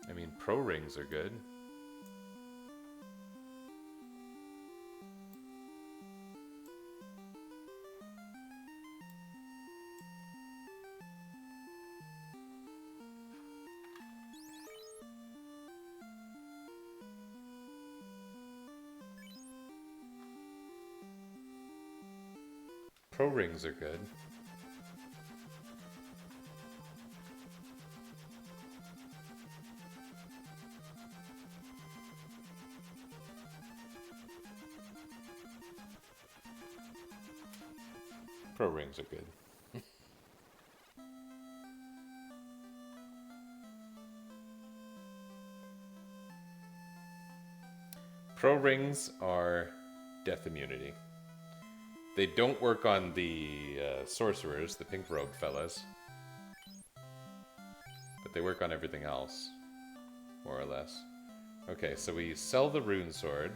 I mean, pro rings are good. Pro rings are good. Pro rings are good. Pro rings are death immunity. They don't work on the sorcerers, the pink robe fellas. But they work on everything else, more or less. Okay, so we sell the Rune Sword.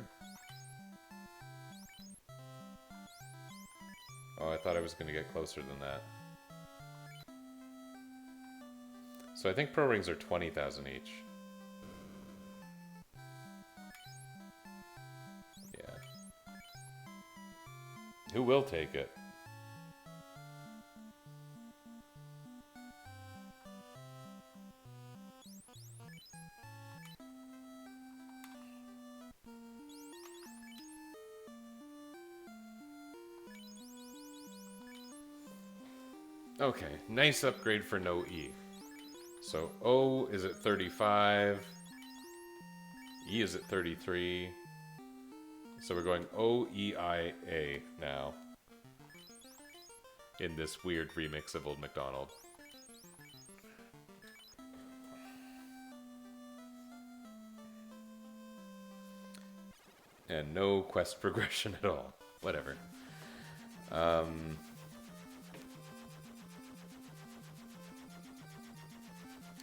Oh, I thought I was going to get closer than that. So I think pro rings are 20,000 each. Yeah. Who will take it? Okay, nice upgrade for no E. So O is at 35. E is at 33. So we're going O, E, I, A now. In this weird remix of Old MacDonald. And no quest progression at all. Whatever.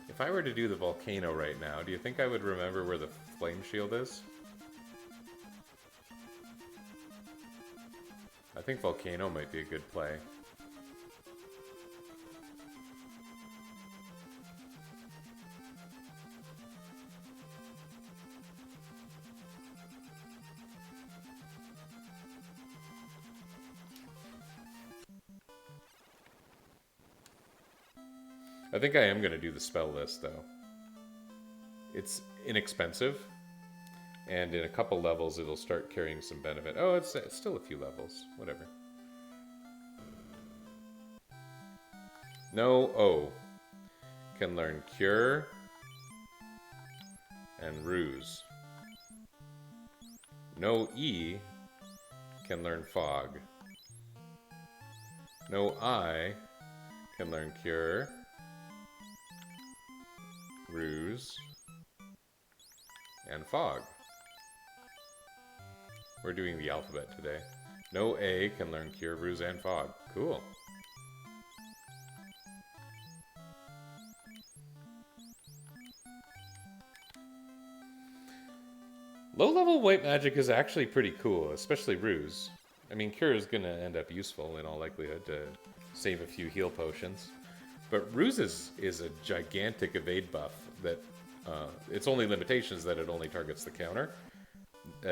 If I were to do the volcano right now, do you think I would remember where the flame shield is? I think volcano might be a good play. I think I am going to do the spell list, though. It's inexpensive, and in a couple levels it'll start carrying some benefit. Oh, it's still a few levels. Whatever. No O can learn Cure and Ruse. No E can learn Fog. No I can learn Cure, Ruse, and Fog. We're doing the alphabet today. No A can learn Cure, Ruse, and Fog. Cool. Low-level white magic is actually pretty cool, especially Ruse. I mean, Cure is going to end up useful in all likelihood to save a few heal potions. But Ruse is a gigantic evade buff that its only limitation is that it only targets the counter.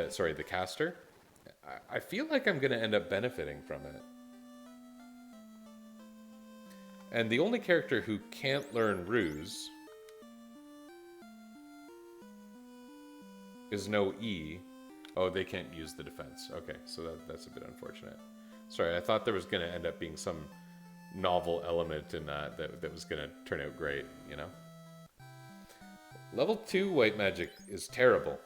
Sorry, the caster. I feel like I'm going to end up benefiting from it. And the only character who can't learn Ruse is no E. Oh, they can't use the defense. Okay, so that's a bit unfortunate. Sorry, I thought there was going to end up being some novel element in that was going to turn out great, you know? Level 2 white magic is terrible.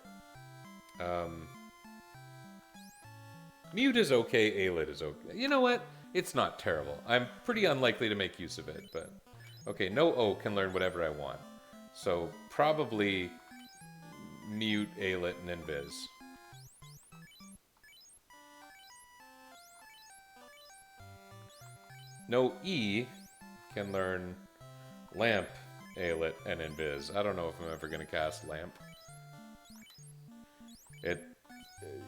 Mute is okay, Aelid is okay. You know what? It's not terrible. I'm pretty unlikely to make use of it, but... Okay, no O can learn whatever I want. So, probably Mute, Aelid, and Invis. No E can learn Lamp, Aelit, and Invis. I don't know if I'm ever going to cast Lamp. It,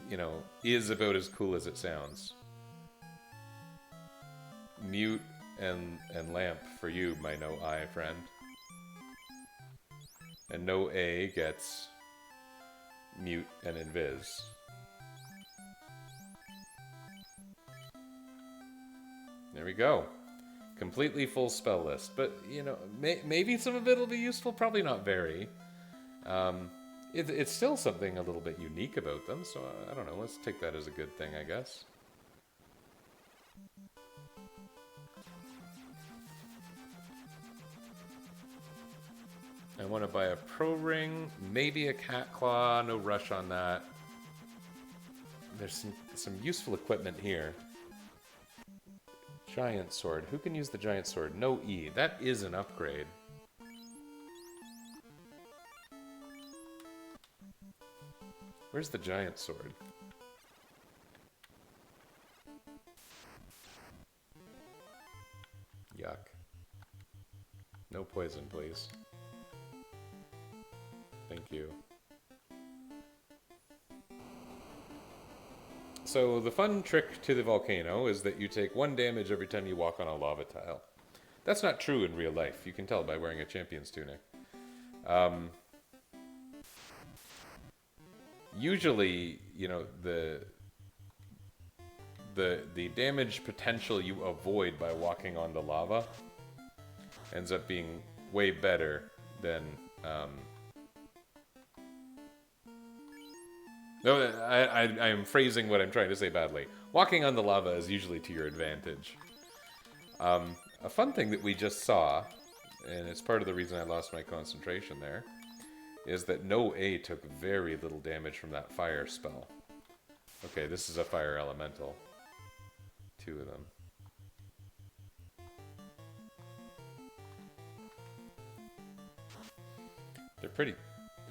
you know, is about as cool as it sounds. Mute and Lamp for you, my no-I friend. And no-A gets Mute and Invis. There we go. Completely full spell list. But, you know, maybe some of it will be useful. Probably not very. It's still something a little bit unique about them. So, I don't know. Let's take that as a good thing, I guess. I want to buy a pro ring. Maybe a cat claw. No rush on that. There's some useful equipment here. Giant sword. Who can use the giant sword? No E. That is an upgrade. Where's the giant sword? Yuck. No poison, please. Thank you. So the fun trick to the volcano is that you take 1 damage every time you walk on a lava tile. That's not true in real life. You can tell by wearing a champion's tunic. Usually, you know, the damage potential you avoid by walking on the lava ends up being way better than... No, I am phrasing what I'm trying to say badly. Walking on the lava is usually to your advantage. A fun thing that we just saw, and it's part of the reason I lost my concentration there, is that no A took very little damage from that fire spell. Okay, this is a fire elemental. 2 of them. They're pretty...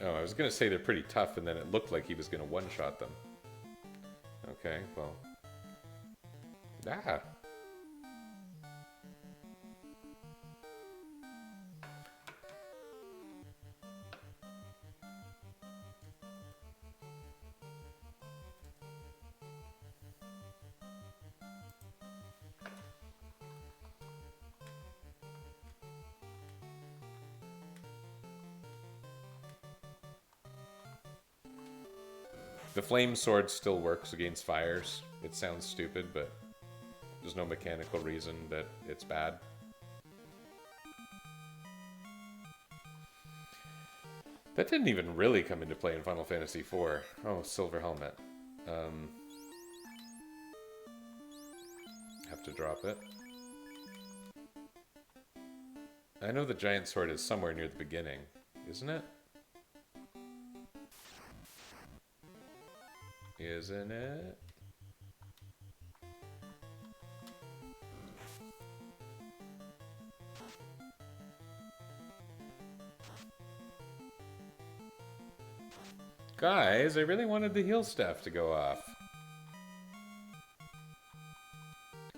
Oh, I was going to say they're pretty tough, and then it looked like he was going to one-shot them. Okay, well... Ah! The flame sword still works against fires. It sounds stupid, but there's no mechanical reason that it's bad. That didn't even really come into play in Final Fantasy IV. Oh, Silver Helmet. Have to drop it. I know the giant sword is somewhere near the beginning, isn't it? Isn't it? Guys, I really wanted the heal staff to go off.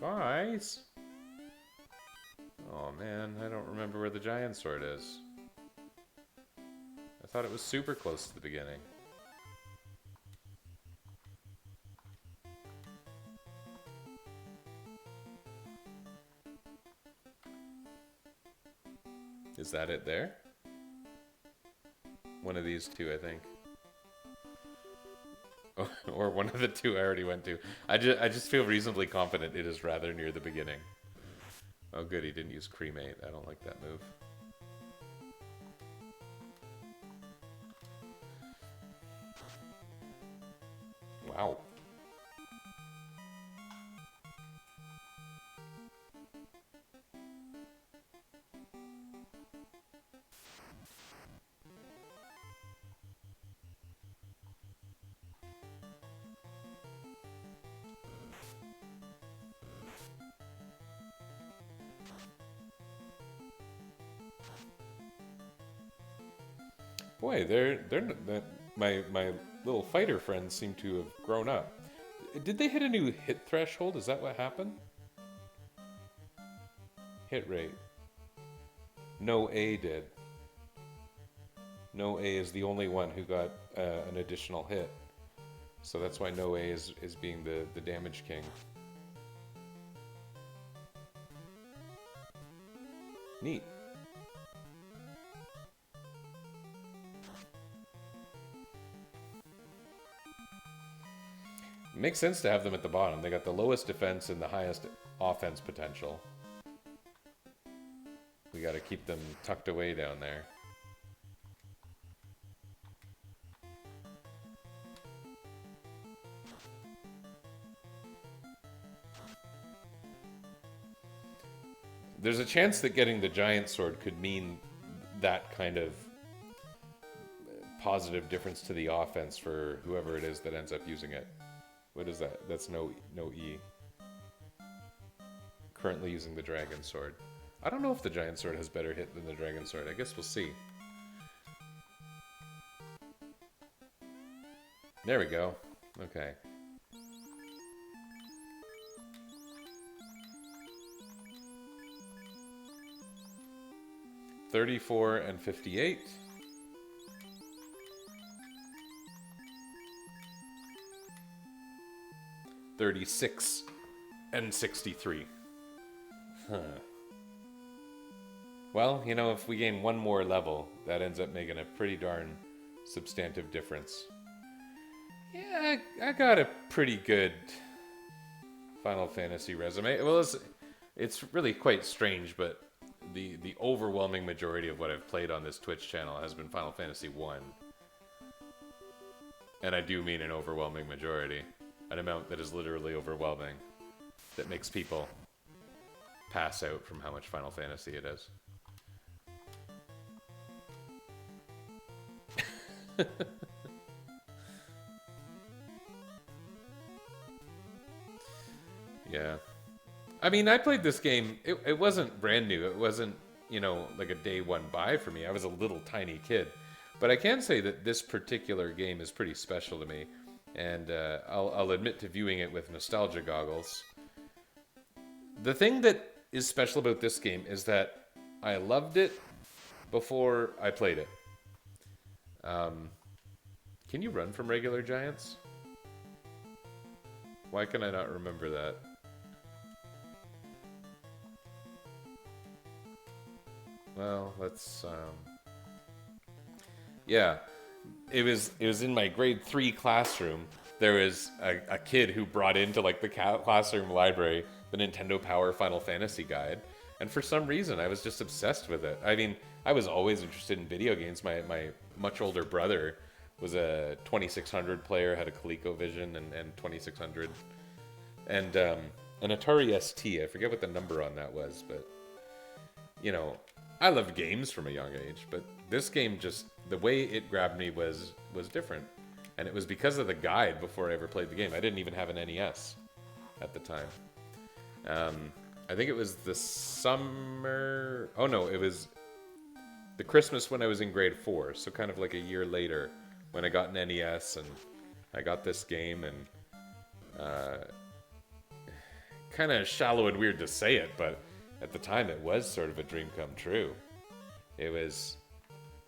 Guys! Oh man, I don't remember where the giant sword is. I thought it was super close to the beginning. Is that it there? One of these two, I think. Or one of the two I already went to. I just feel reasonably confident it is rather near the beginning. Oh good, he didn't use cremate. I don't like that move. Wow. Boy, my little fighter friends seem to have grown up. Did they hit a new hit threshold? Is that what happened? Hit rate. No A did. No A is the only one who got an additional hit. So that's why No A is being the damage king. Neat. Makes sense to have them at the bottom. They got the lowest defense and the highest offense potential. We got to keep them tucked away down there. There's a chance that getting the giant sword could mean that kind of positive difference to the offense for whoever it is that ends up using it. What is that? That's no E. Currently using the dragon sword. I don't know if the giant sword has better hit than the dragon sword. I guess we'll see. There we go. Okay. $34 and $58. 36 and 63. Huh. Well, you know, if we gain one more level, that ends up making a pretty darn substantive difference. Yeah, I got a pretty good Final Fantasy resume. Well, it's really quite strange, but the overwhelming majority of what I've played on this Twitch channel has been Final Fantasy 1. And I do mean an overwhelming majority. An amount that is literally overwhelming. That makes people pass out from how much Final Fantasy it is. Yeah. I mean, I played this game, it wasn't brand new. It wasn't, you know, like a day one buy for me. I was a little tiny kid. But I can say that this particular game is pretty special to me. And I'll admit to viewing it with nostalgia goggles. The thing that is special about this game is that I loved it before I played it. Can you run from regular giants? Why can I not remember that? Well, let's... Yeah. It was in my grade 3 classroom. There was a kid who brought into like the classroom library the Nintendo Power Final Fantasy guide, and for some reason I was just obsessed with it. I mean, I was always interested in video games. My much older brother was a 2600 player, had a ColecoVision and 2600, and an Atari ST. I forget what the number on that was, but you know, I loved games from a young age, but this game just, the way it grabbed me was different. And it was because of the guide before I ever played the game. I didn't even have an NES at the time. I think it was the summer... Oh no, it was the Christmas when I was in grade 4. So kind of like a year later when I got an NES and I got this game, and kind of shallow and weird to say it, but at the time it was sort of a dream come true. It was...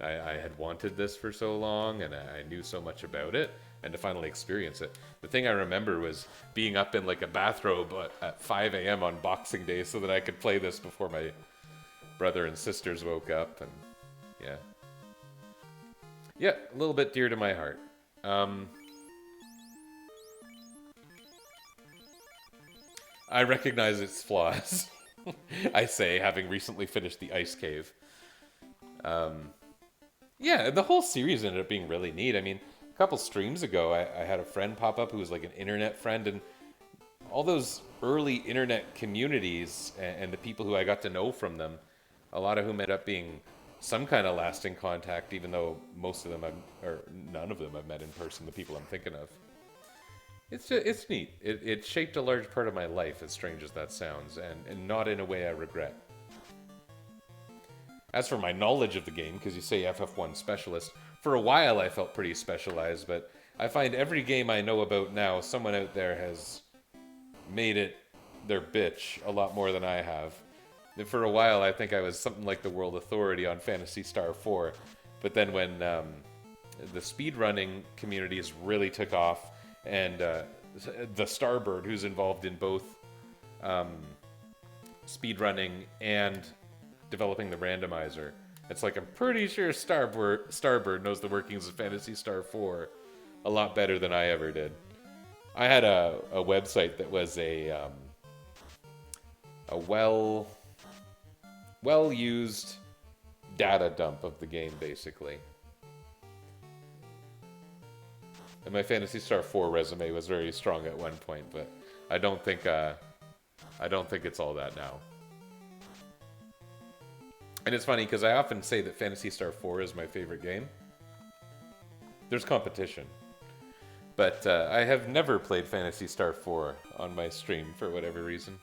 I had wanted this for so long, and I knew so much about it, and to finally experience it. The thing I remember was being up in like a bathrobe at 5 a.m. on Boxing Day so that I could play this before my brother and sisters woke up, and yeah. Yeah, a little bit dear to my heart. I recognize its flaws, I say, having recently finished the Ice Cave. Yeah, the whole series ended up being really neat. I mean, a couple streams ago, I had a friend pop up who was like an internet friend, and all those early internet communities and the people who I got to know from them, a lot of whom ended up being some kind of lasting contact, even though most of them, or none of them I've met in person, the people I'm thinking of. It's neat. It shaped a large part of my life, as strange as that sounds, and not in a way I regret. As for my knowledge of the game, because you say FF1 specialist, for a while I felt pretty specialized, but I find every game I know about now, someone out there has made it their bitch a lot more than I have. And for a while I think I was something like the world authority on Phantasy Star 4, But then when the speedrunning communities really took off, and the Starbird, who's involved in both speedrunning and developing the randomizer, it's like, I'm pretty sure Starbird knows the workings of Phantasy Star 4 a lot better than I ever did. I had a website that was a well-used data dump of the game, basically. And my Phantasy Star 4 resume was very strong at one point, but I don't think it's all that now. And it's funny because I often say that Phantasy Star 4 is my favorite game. There's competition. But I have never played Phantasy Star 4 on my stream for whatever reason.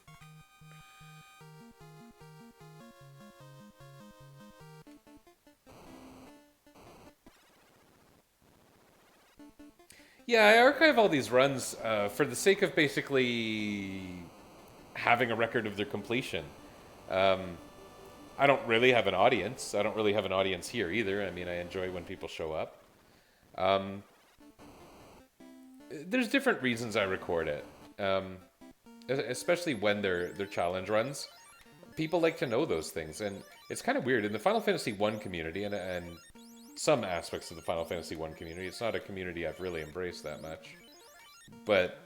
Yeah, I archive all these runs for the sake of basically having a record of their completion. I don't really have an audience. I don't really have an audience here either. I mean, I enjoy when people show up. There's different reasons I record it, especially when they're challenge runs. People like to know those things, and it's kind of weird. In the Final Fantasy 1 community, and some aspects of the Final Fantasy 1 community, it's not a community I've really embraced that much. But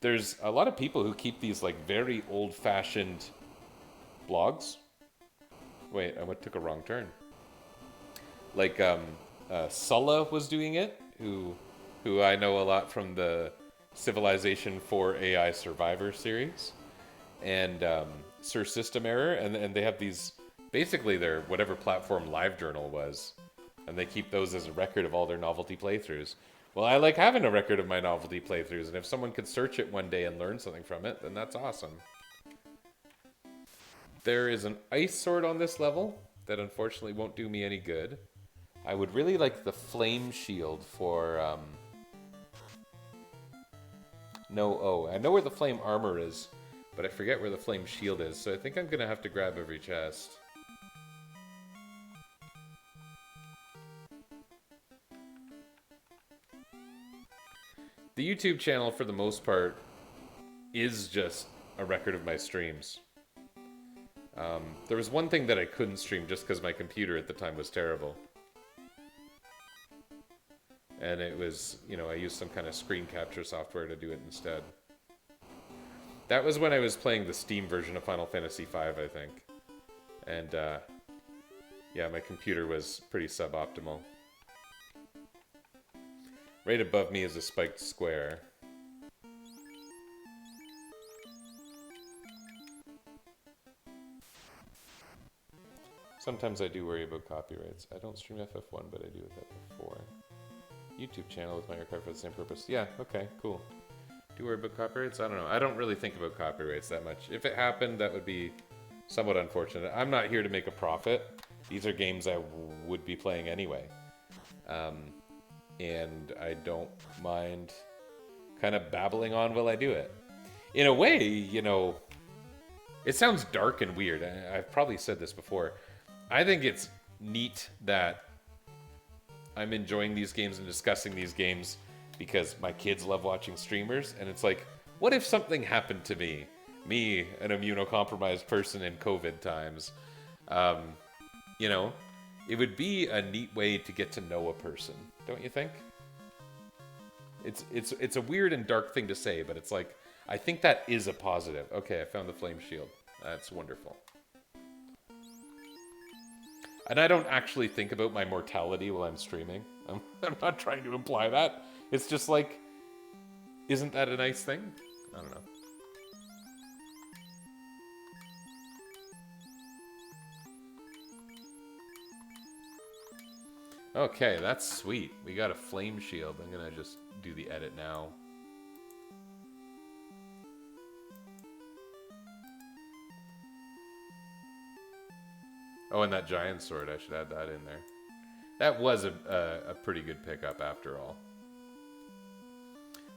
there's a lot of people who keep these like very old-fashioned blogs. Wait, I took a wrong turn. Like Sulla was doing it, who I know a lot from the Civilization 4 AI Survivor series, and Sir System Error, and they have these, basically their whatever platform LiveJournal was, and they keep those as a record of all their novelty playthroughs. Well, I like having a record of my novelty playthroughs, and if someone could search it one day and learn something from it, then that's awesome. There is an ice sword on this level that unfortunately won't do me any good. I would really like the flame shield for... I know where the flame armor is, but I forget where the flame shield is, so I think I'm going to have to grab every chest. The YouTube channel, for the most part, is just a record of my streams. There was one thing that I couldn't stream just because my computer at the time was terrible. And it was, I used some kind of screen capture software to do it instead. That was when I was playing the Steam version of Final Fantasy V, I think. And, yeah, my computer was pretty suboptimal. Right above me is a spiked square. Sometimes I do worry about copyrights. I don't stream FF1, but I do with FF4. YouTube channel with my archive for the same purpose. Yeah, okay, cool. Do you worry about copyrights? I don't know. I don't really think about copyrights that much. If it happened, that would be somewhat unfortunate. I'm not here to make a profit. These are games I would be playing anyway. And I don't mind kind of babbling on while I do it. In a way, it sounds dark and weird. I've probably said this before. I think it's neat that I'm enjoying these games and discussing these games because my kids love watching streamers, and it's like, what if something happened to me, an immunocompromised person in COVID times? It would be a neat way to get to know a person, don't you think? It's a weird and dark thing to say, but it's like, I think that is a positive. Okay, I found the flame shield. That's wonderful. And I don't actually think about my mortality while I'm streaming. I'm not trying to imply that. It's just like, isn't that a nice thing? I don't know. Okay, that's sweet. We got a flame shield. I'm gonna just do the edit now. Oh, and that giant sword, I should add that in there. That was a pretty good pickup after all.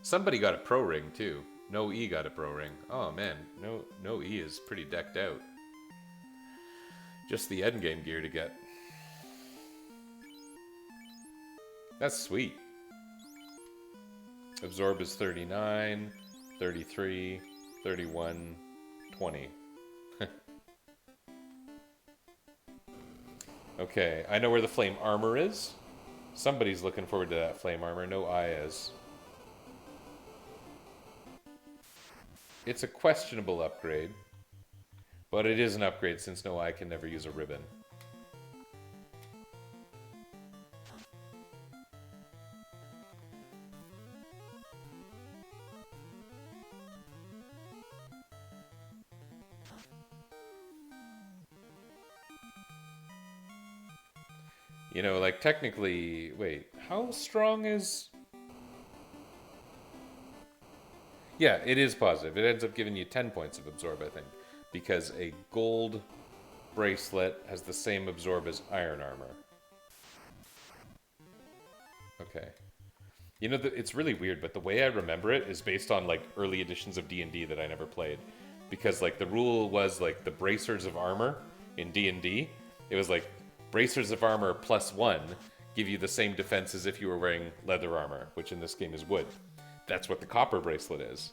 Somebody got a pro ring too. No E got a pro ring. Oh man, no E is pretty decked out. Just the endgame gear to get. That's sweet. Absorb is 39, 33, 31, 20. Okay, I know where the flame armor is. Somebody's looking forward to that flame armor. No, I is. It's a questionable upgrade, but it is an upgrade since no, I can never use a ribbon. You know, like, technically... Wait, how strong is... Yeah, it is positive. It ends up giving you 10 points of absorb, I think. Because a gold bracelet has the same absorb as iron armor. Okay. You know, it's really weird, but the way I remember it is based on, like, early editions of D&D that I never played. Because, like, the rule was, like, the bracers of armor in D&D. It was, like... Bracers of armor +1 give you the same defense as if you were wearing leather armor, which in this game is wood. That's what the copper bracelet is.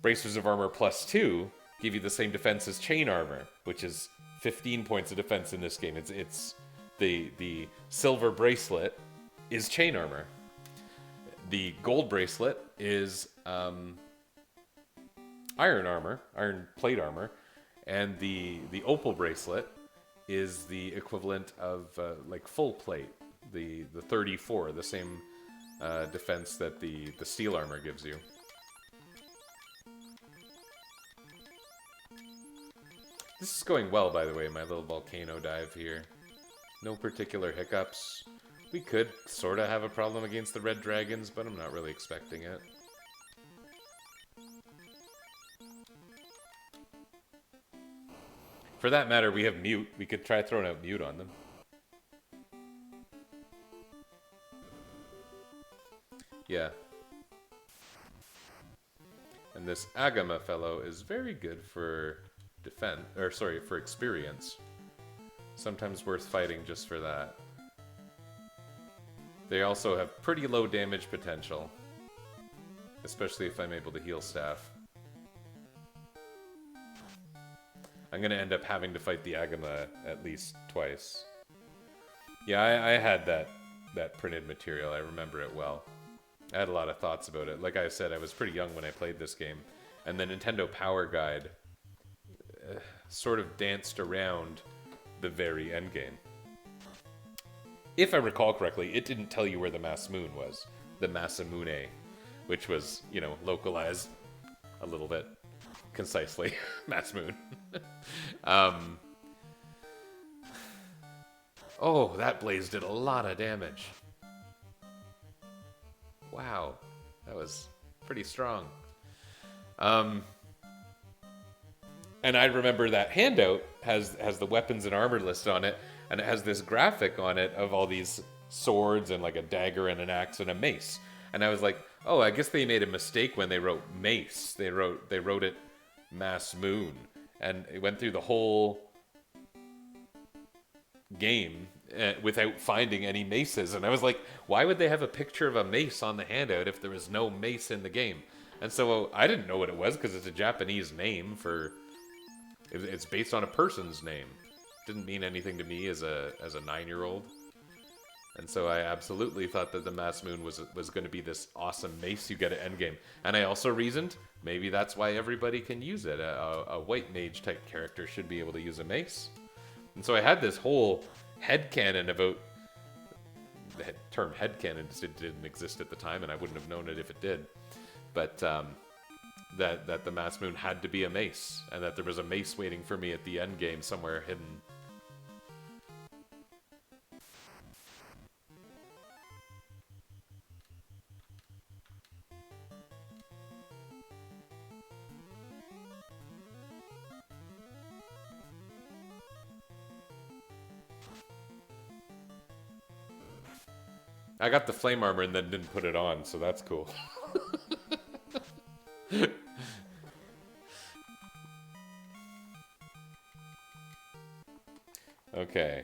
Bracers of armor +2 give you the same defense as chain armor, which is 15 points of defense in this game. It's the silver bracelet is chain armor. The gold bracelet is iron armor, iron plate armor, and the opal bracelet is the equivalent of like full plate, the 34, the same defense that the steel armor gives you. This is going well, by the way, my little volcano dive here. No particular hiccups. We could sort of have a problem against the red dragons, but I'm not really expecting it. For that matter, we have mute. We could try throwing out mute on them. Yeah. And this Agama fellow is very good for defense, or sorry, for experience. Sometimes worth fighting just for that. They also have pretty low damage potential. Especially if I'm able to heal staff. I'm going to end up having to fight the Agama at least twice. Yeah, I had that printed material. I remember it well. I had a lot of thoughts about it. Like I said, I was pretty young when I played this game. And the Nintendo Power Guide sort of danced around the very end game. If I recall correctly, it didn't tell you where the Mass Moon was. The Masamune, which was, you know, localized a little bit. Concisely. Mass Moon. Oh, that blaze did a lot of damage. Wow. That was pretty strong. And I remember that handout has the weapons and armor list on it, and it has this graphic on it of all these swords and like a dagger and an axe and a mace. And I was like, oh, I guess they made a mistake when they wrote mace. They wrote it Mass Moon, and it went through the whole game without finding any maces. And I was like, why would they have a picture of a mace on the handout if there was no mace in the game? And so I didn't know what it was because it's a Japanese name for... It's based on a person's name. Didn't mean anything to me as a 9-year-old. And so I absolutely thought that the Mass Moon was going to be this awesome mace you get at endgame. And I also reasoned maybe that's why everybody can use it. A white mage type character should be able to use a mace. And so I had this whole headcanon about... The term headcanon didn't exist at the time, and I wouldn't have known it if it did. But that the Mass Moon had to be a mace, and that there was a mace waiting for me at the end game somewhere hidden. I got the flame armor and then didn't put it on, so that's cool. Okay.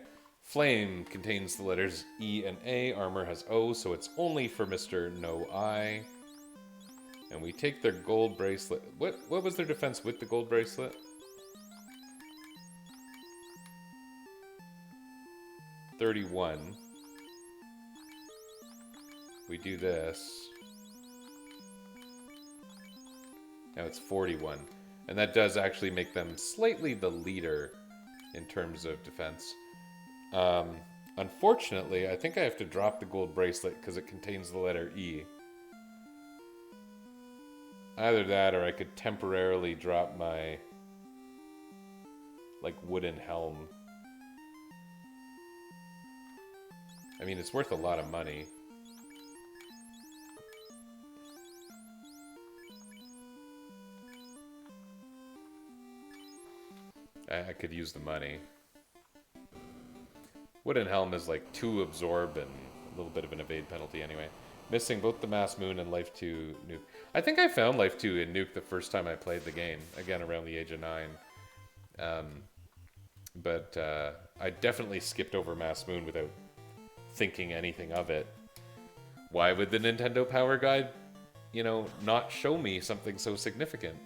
Flame contains the letters E and A. Armor has O, so it's only for Mr. No I. And we take their gold bracelet. What was their defense with the gold bracelet? 31. We do this. Now it's 41. And that does actually make them slightly the leader in terms of defense. Unfortunately, I think I have to drop the gold bracelet because it contains the letter E. Either that or I could temporarily drop my, like, wooden helm. I mean, it's worth a lot of money. I could use the money. Wooden helm is like 2 absorb and a little bit of an evade penalty anyway. Missing both the Mass Moon and Life 2 Nuke. I think I found Life 2 in Nuke the first time I played the game. Again, around the age of 9. But I definitely skipped over Mass Moon without thinking anything of it. Why would the Nintendo Power Guide, you know, not show me something so significant?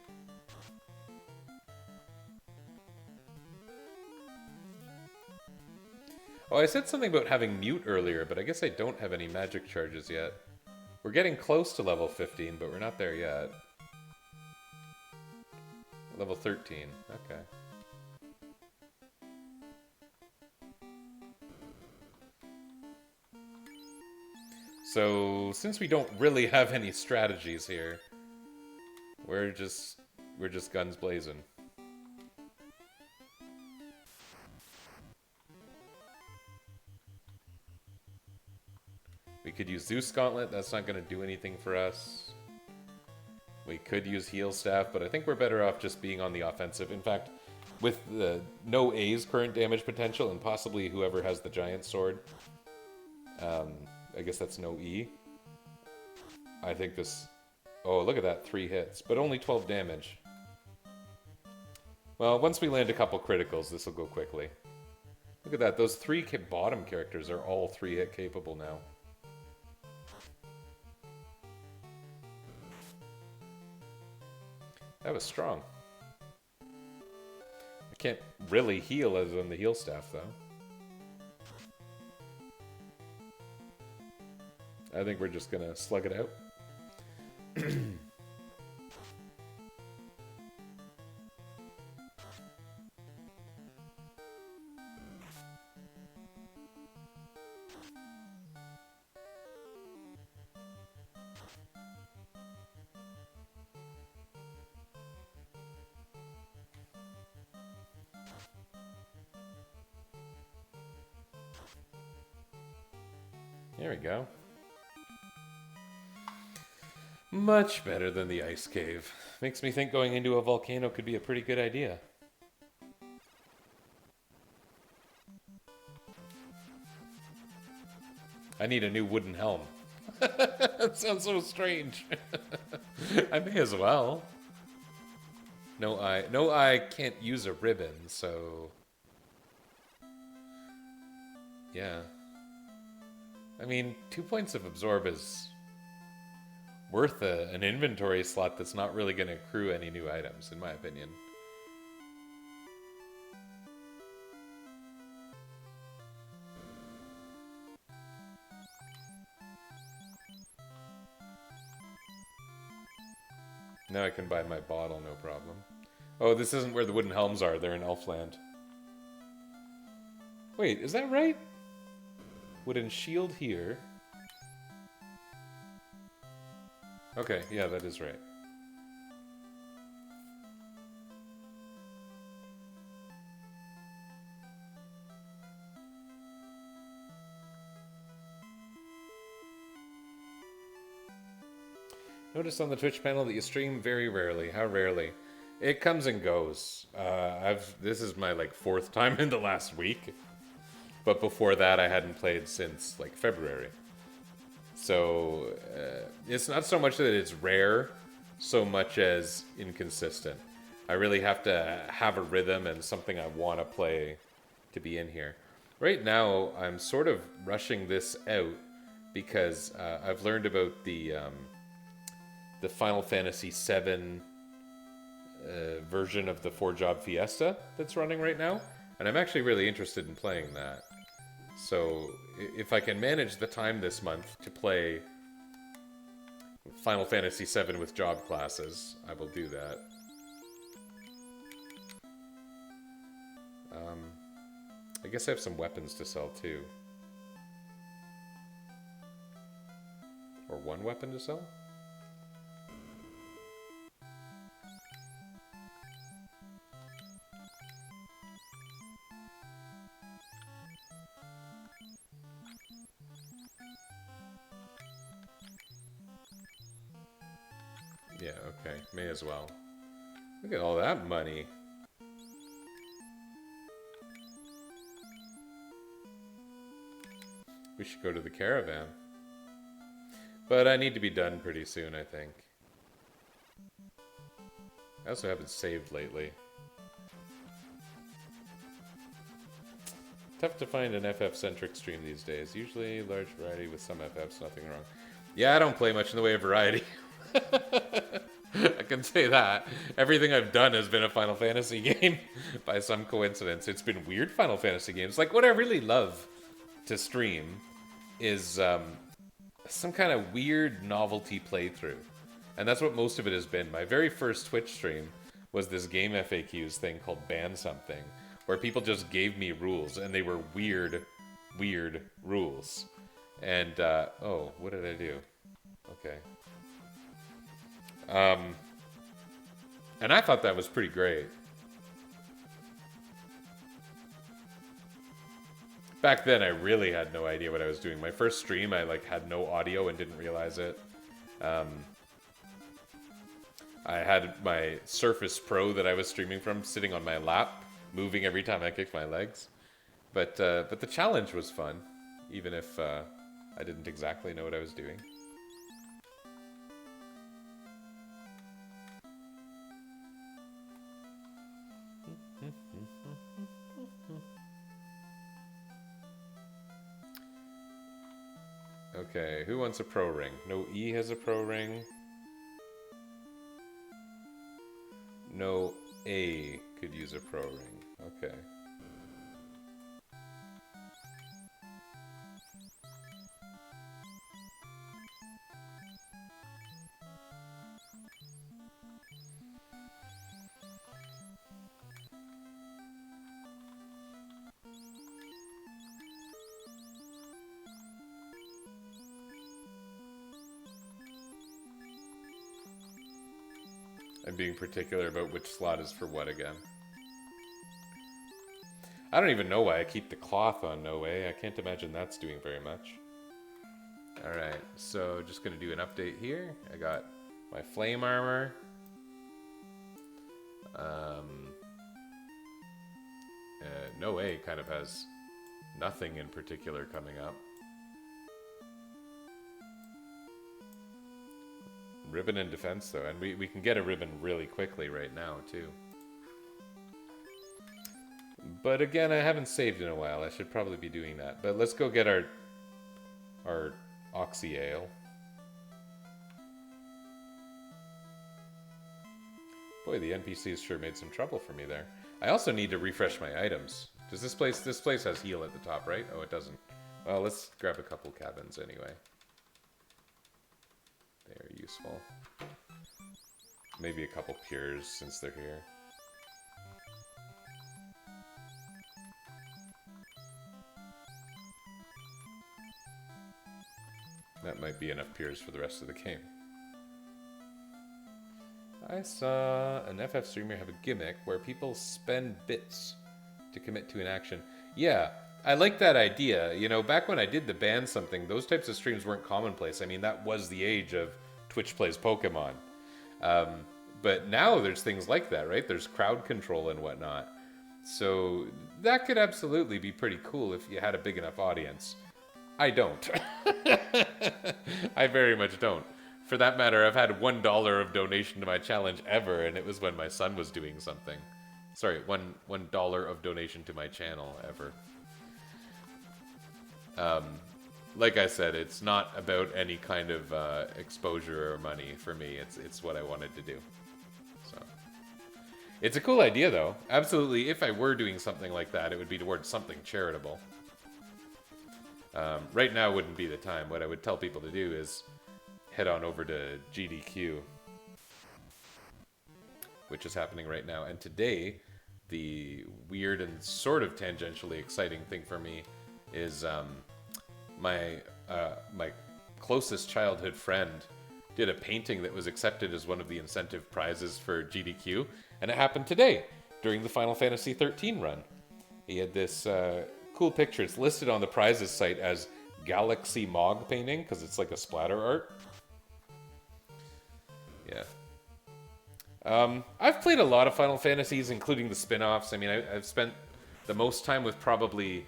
Oh, I said something about having mute earlier, but I guess I don't have any magic charges yet. We're getting close to level 15, but we're not there yet. Level 13, okay. So, since we don't really have any strategies here, we're just guns blazing. We could use Zeus Gauntlet, that's not going to do anything for us. We could use Heal Staff, but I think we're better off just being on the offensive. In fact, with the no A's current damage potential, and possibly whoever has the Giant Sword, I guess that's no E. I think this... Oh, look at that, 3 hits, but only 12 damage. Well, once we land a couple criticals, this will go quickly. Look at that, those 3 bottom characters are all 3-hit capable now. That was strong. I can't really heal other than the heal staff, though. I think we're just gonna slug it out. There we go. Much better than the ice cave. Makes me think going into a volcano could be a pretty good idea. I need a new wooden helm. That sounds so strange. I may as well. No, I can't use a ribbon, so... Yeah. I mean, 2 points of absorb is worth an inventory slot that's not really going to accrue any new items, in my opinion. Now I can buy my bottle, no problem. Oh, this isn't where the wooden helms are. They're in Elfland. Wait, is that right? Wooden shield here. Okay, yeah, that is right. Notice on the Twitch panel that you stream very rarely. How rarely? It comes and goes. This is my like 4th time in the last week. But before that, I hadn't played since, like, February. So, it's not so much that it's rare, so much as inconsistent. I really have to have a rhythm and something I want to play to be in here. Right now, I'm sort of rushing this out because I've learned about the Final Fantasy VII version of the 4-job Fiesta that's running right now, and I'm actually really interested in playing that. So if I can manage the time this month to play Final Fantasy VII with job classes, I will do that. I guess I have some weapons to sell too. Or one weapon to sell? Yeah, okay. May as well. Look at all that money. We should go to the caravan. But I need to be done pretty soon, I think. I also haven't saved lately. Tough to find an FF-centric stream these days. Usually large variety with some FFs, nothing wrong. Yeah, I don't play much in the way of variety. I can say that. Everything I've done has been a Final Fantasy game by some coincidence. It's been weird Final Fantasy games. Like, what I really love to stream is some kind of weird novelty playthrough. And that's what most of it has been. My very first Twitch stream was this game FAQs thing called Ban Something, where people just gave me rules, and they were weird, weird rules. And, oh, what did I do? Okay. And I thought that was pretty great. Back then, I really had no idea what I was doing. My first stream, I had no audio and didn't realize it. I had my Surface Pro that I was streaming from sitting on my lap, moving every time I kicked my legs. But the challenge was fun, even if I didn't exactly know what I was doing. Okay, who wants a pro ring? No E has a pro ring. No A could use a pro ring. Okay. I'm being particular about which slot is for what again. I don't even know why I keep the cloth on No Way. I can't imagine that's doing very much. Alright, so just gonna do an update here. I got my flame armor. No Way kind of has nothing in particular coming up. Ribbon and defense, though, and we can get a ribbon really quickly right now, too. But again, I haven't saved in a while. I should probably be doing that. But let's go get our Oxy Ale. Boy, the NPCs sure made some trouble for me there. I also need to refresh my items. Does this place has heal at the top, right? Oh, it doesn't. Well, let's grab a couple cabins anyway. They're useful. Maybe a couple pures since they're here. That might be enough pures for the rest of the game. I saw an FF streamer have a gimmick where people spend bits to commit to an action. Yeah, I like that idea. You know, back when I did the ban something, those types of streams weren't commonplace. I mean, that was the age of Twitch plays Pokemon. But now there's things like that, right? There's crowd control and whatnot. So that could absolutely be pretty cool if you had a big enough audience. I don't. I very much don't. For that matter, I've had $1 of donation to my challenge ever, and it was when my son was doing something. Sorry, $1 of donation to my channel ever. Like I said, it's not about any kind of exposure or money for me. It's what I wanted to do. So it's a cool idea, though. Absolutely, if I were doing something like that, it would be towards something charitable. Right now wouldn't be the time. What I would tell people to do is head on over to GDQ, which is happening right now. And today, the weird and sort of tangentially exciting thing for me is my closest childhood friend did a painting that was accepted as one of the incentive prizes for GDQ, and it happened today during the Final Fantasy 13 run. He had this cool picture. It's listed on the prizes site as Galaxy Mog painting because it's like a splatter art. Yeah. I've played a lot of Final Fantasies, including the spin-offs. I mean, I've spent the most time with probably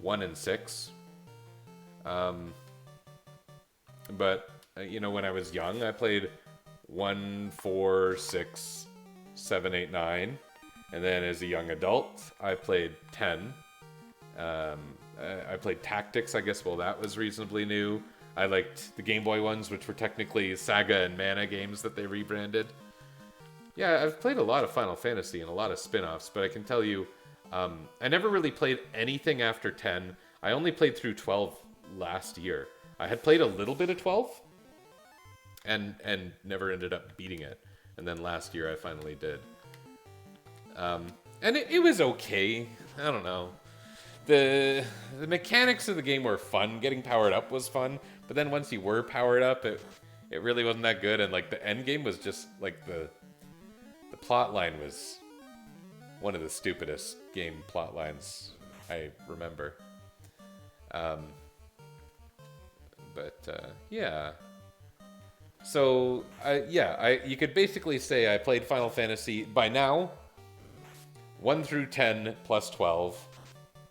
1 and 6. But, you know, when I was young, I played 1, 4, 6, 7, 8, 9. And then as a young adult, I played 10. I played Tactics, I guess, well, that was reasonably new. I liked the Game Boy ones, which were technically Saga and Mana games that they rebranded. Yeah, I've played a lot of Final Fantasy and a lot of spin-offs, but I can tell you, I never really played anything after 10. I only played through 12 last year. I had played a little bit of 12, and never ended up beating it. And then last year I finally did. And it was okay. I don't know. The mechanics of the game were fun. Getting powered up was fun. But then once you were powered up, it really wasn't that good. And like the end game was just like the plot line was one of the stupidest game plot lines I remember. Yeah. So, you could basically say I played Final Fantasy, by now, 1 through 10 plus 12,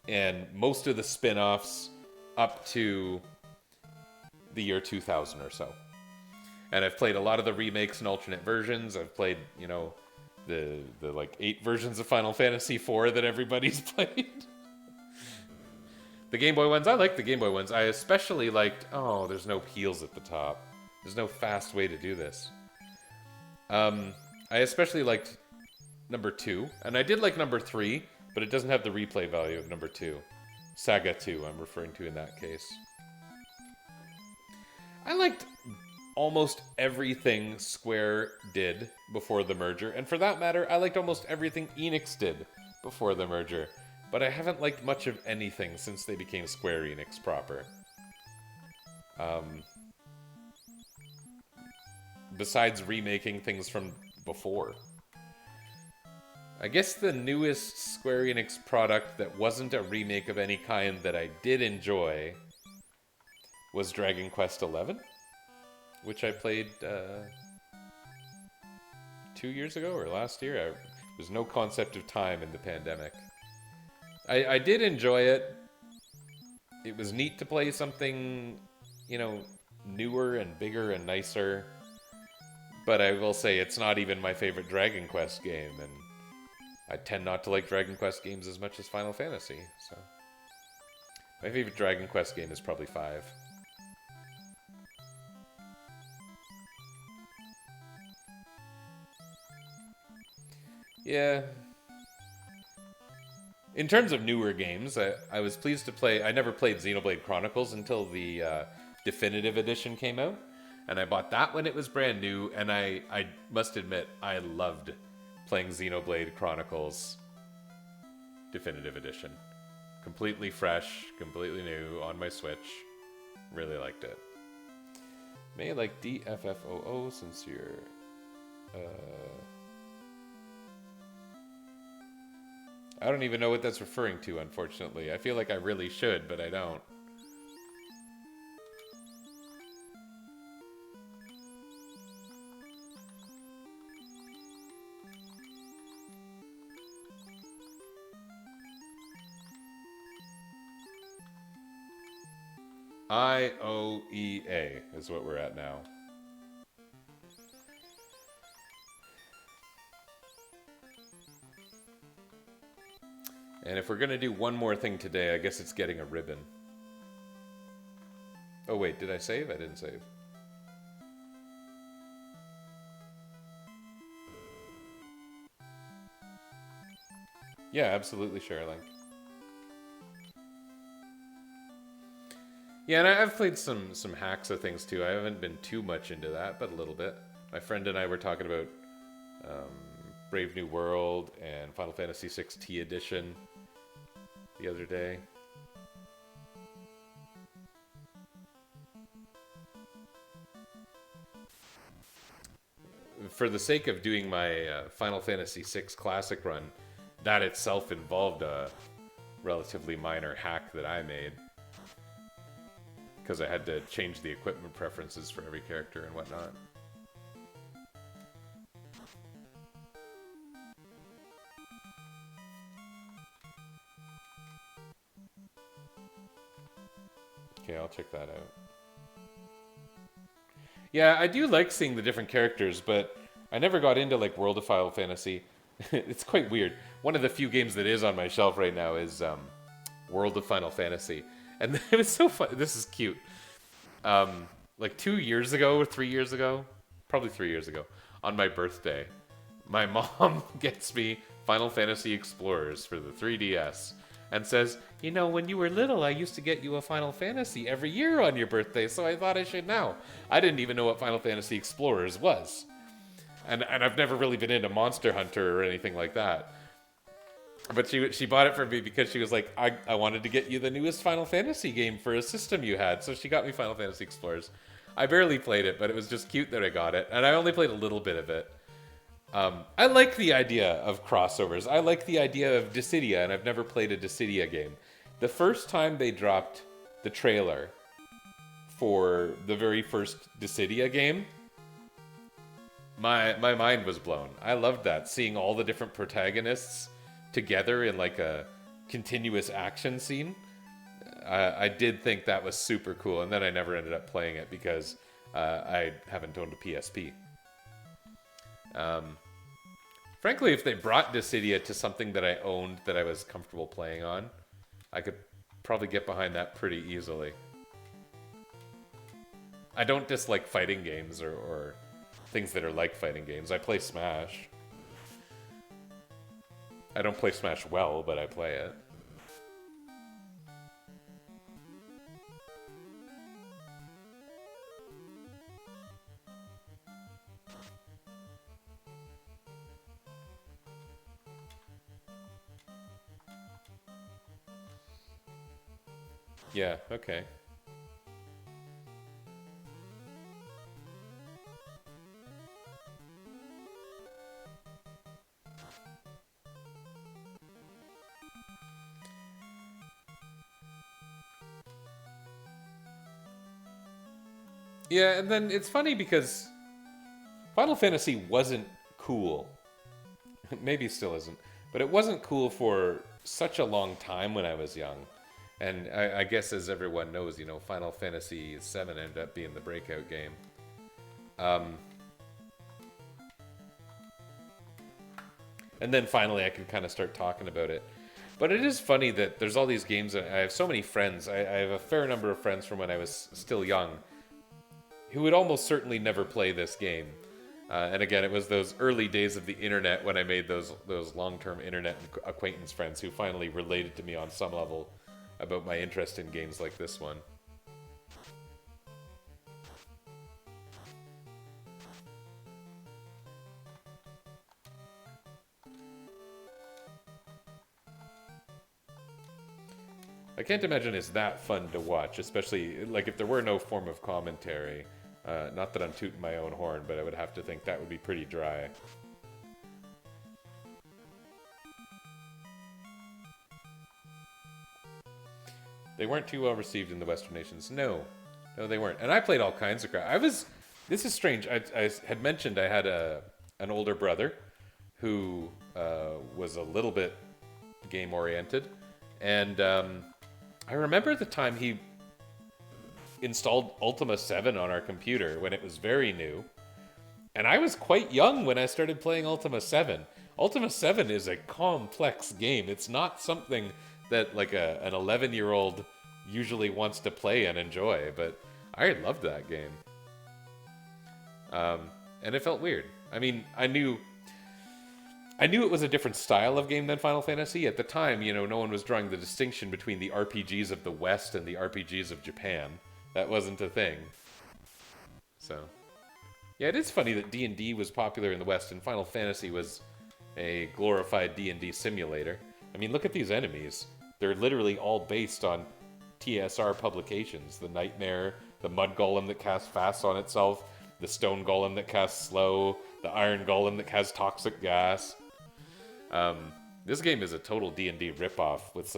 and most of the spin-offs up to the year 2000 or so. And I've played a lot of the remakes and alternate versions. I've played, you know, the like 8 versions of Final Fantasy IV that everybody's played. The Game Boy ones, I like the Game Boy ones. I especially liked, oh, there's no heals at the top. There's no fast way to do this. I especially liked number 2, and I did like number 3, but it doesn't have the replay value of number 2. Saga 2, I'm referring to in that case. I liked almost everything Square did before the merger, and for that matter, I liked almost everything Enix did before the merger, but I haven't liked much of anything since they became Square Enix proper. Besides remaking things from before. I guess the newest Square Enix product that wasn't a remake of any kind that I did enjoy was Dragon Quest XI, which I played 2 years ago or last year. There's no concept of time in the pandemic. I did enjoy it. It was neat to play something, you know, newer and bigger and nicer. But I will say it's not even my favorite Dragon Quest game, and I tend not to like Dragon Quest games as much as Final Fantasy, so... My favorite Dragon Quest game is probably 5. Yeah. In terms of newer games, I was pleased to play... I never played Xenoblade Chronicles until the Definitive Edition came out. And I bought that when it was brand new, and I must admit, I loved playing Xenoblade Chronicles Definitive Edition. Completely fresh, completely new, on my Switch. Really liked it. May like DFFOO since you're... I don't even know what that's referring to, unfortunately. I feel like I really should, but I don't. IOEA is what we're at now. And if we're going to do one more thing today, I guess it's getting a ribbon. Oh wait, did I save? I didn't save. Yeah, absolutely, Sherling. Yeah, and I've played some hacks of things too. I haven't been too much into that, but a little bit. My friend and I were talking about um, Brave New World and Final Fantasy VI T Edition the other day. For the sake of doing my Final Fantasy VI Classic run, that itself involved a relatively minor hack that I made. Because I had to change the equipment preferences for every character and whatnot. Okay, I'll check that out. Yeah, I do like seeing the different characters, but I never got into like World of Final Fantasy. It's quite weird. One of the few games that is on my shelf right now is World of Final Fantasy. And it was so fun. This is cute. Like 2 years ago or 3 years ago, probably 3 years ago, on my birthday, my mom gets me Final Fantasy Explorers for the 3DS and says, you know, when you were little, I used to get you a Final Fantasy every year on your birthday, so I thought I should now. I didn't even know what Final Fantasy Explorers was. And I've never really been into Monster Hunter or anything like that. But she bought it for me because she was like, I wanted to get you the newest Final Fantasy game for a system you had. So she got me Final Fantasy Explorers. I barely played it, but it was just cute that I got it. And I only played a little bit of it. I like the idea of crossovers. I like the idea of Dissidia, and I've never played a Dissidia game. The first time they dropped the trailer for the very first Dissidia game, my mind was blown. I loved that, seeing all the different protagonists together in like a continuous action scene. I did think that was super cool, and then I never ended up playing it because I haven't owned a PSP. Frankly, if they brought Dissidia to something that I owned that I was comfortable playing on, I could probably get behind that pretty easily. I don't dislike fighting games or things that are like fighting games. I play Smash. I don't play Smash well, but I play it. Yeah, okay. Yeah, and then it's funny because Final Fantasy wasn't cool. Maybe still isn't. But it wasn't cool for such a long time when I was young. And I guess as everyone knows, you know, Final Fantasy VII ended up being the breakout game. And then finally I could kind of start talking about it. But it is funny that there's all these games. I have so many friends. I have a fair number of friends from when I was still young who would almost certainly never play this game. And again, it was those early days of the internet when I made those long-term internet acquaintance friends who finally related to me on some level about my interest in games like this one. I can't imagine it's that fun to watch, especially like if there were no form of commentary. Not that I'm tooting my own horn, but I would have to think that would be pretty dry. They weren't too well received in the Western nations. No, they weren't. And I played all kinds of crap. This is strange. I had mentioned I had an older brother who was a little bit game oriented, and I remember the time he installed Ultima 7 on our computer when it was very new. And I was quite young when I started playing Ultima 7. Ultima 7 is a complex game. It's not something that like an 11-year-old usually wants to play and enjoy. But I loved that game. And it felt weird. I mean, I knew it was a different style of game than Final Fantasy. At the time, you know, no one was drawing the distinction between the RPGs of the West and the RPGs of Japan. That wasn't a thing. So, yeah, it is funny that D&D was popular in the West and Final Fantasy was a glorified D&D simulator. I mean, look at these enemies. They're literally all based on TSR publications. The Nightmare, the Mud Golem that casts fast on itself, the Stone Golem that casts slow, the Iron Golem that casts toxic gas. This game is a total D&D ripoff with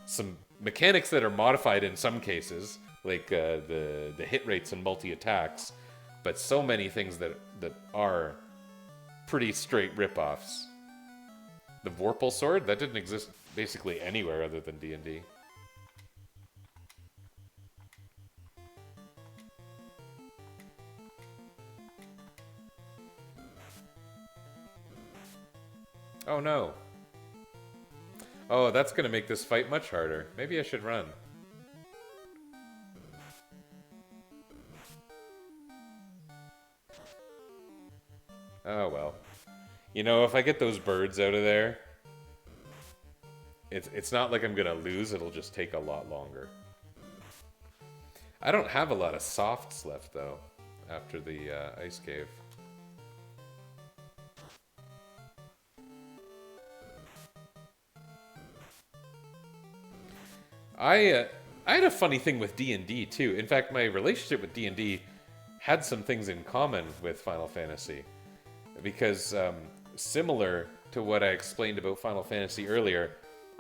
some mechanics that are modified in some cases, like the hit rates and multi-attacks, but so many things that are pretty straight ripoffs. The Waterfall Sword, that didn't exist basically anywhere other than D&D. Oh no. Oh, that's gonna make this fight much harder. Maybe I should run. Oh well. You know, if I get those birds out of there, it's not like I'm gonna lose, it'll just take a lot longer. I don't have a lot of softs left though, after the ice cave. I had a funny thing with D&D too. In fact, my relationship with D&D had some things in common with Final Fantasy. Because similar to what I explained about Final Fantasy earlier,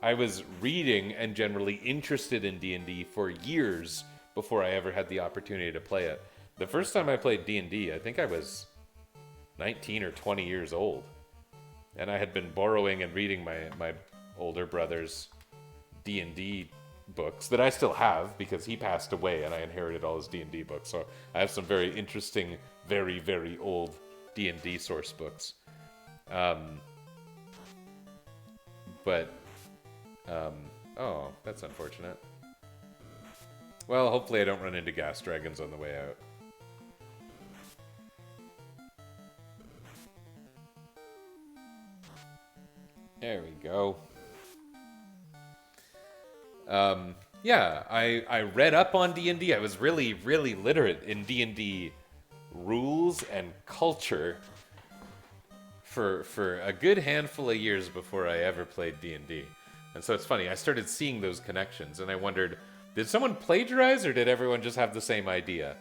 I was reading and generally interested in D&D for years before I ever had the opportunity to play it. The first time I played D&D, I think I was 19 or 20 years old. And I had been borrowing and reading my older brother's D&D books that I still have because he passed away and I inherited all his D&D books. So I have some very interesting, very, very old D&D source books. Oh, that's unfortunate. Well, hopefully I don't run into gas dragons on the way out. There we go. Yeah, I read up on D&D. I was really, really literate in D&D rules and culture for a good handful of years before I ever played D&D. And so it's funny, I started seeing those connections, and I wondered, did someone plagiarize, or did everyone just have the same idea?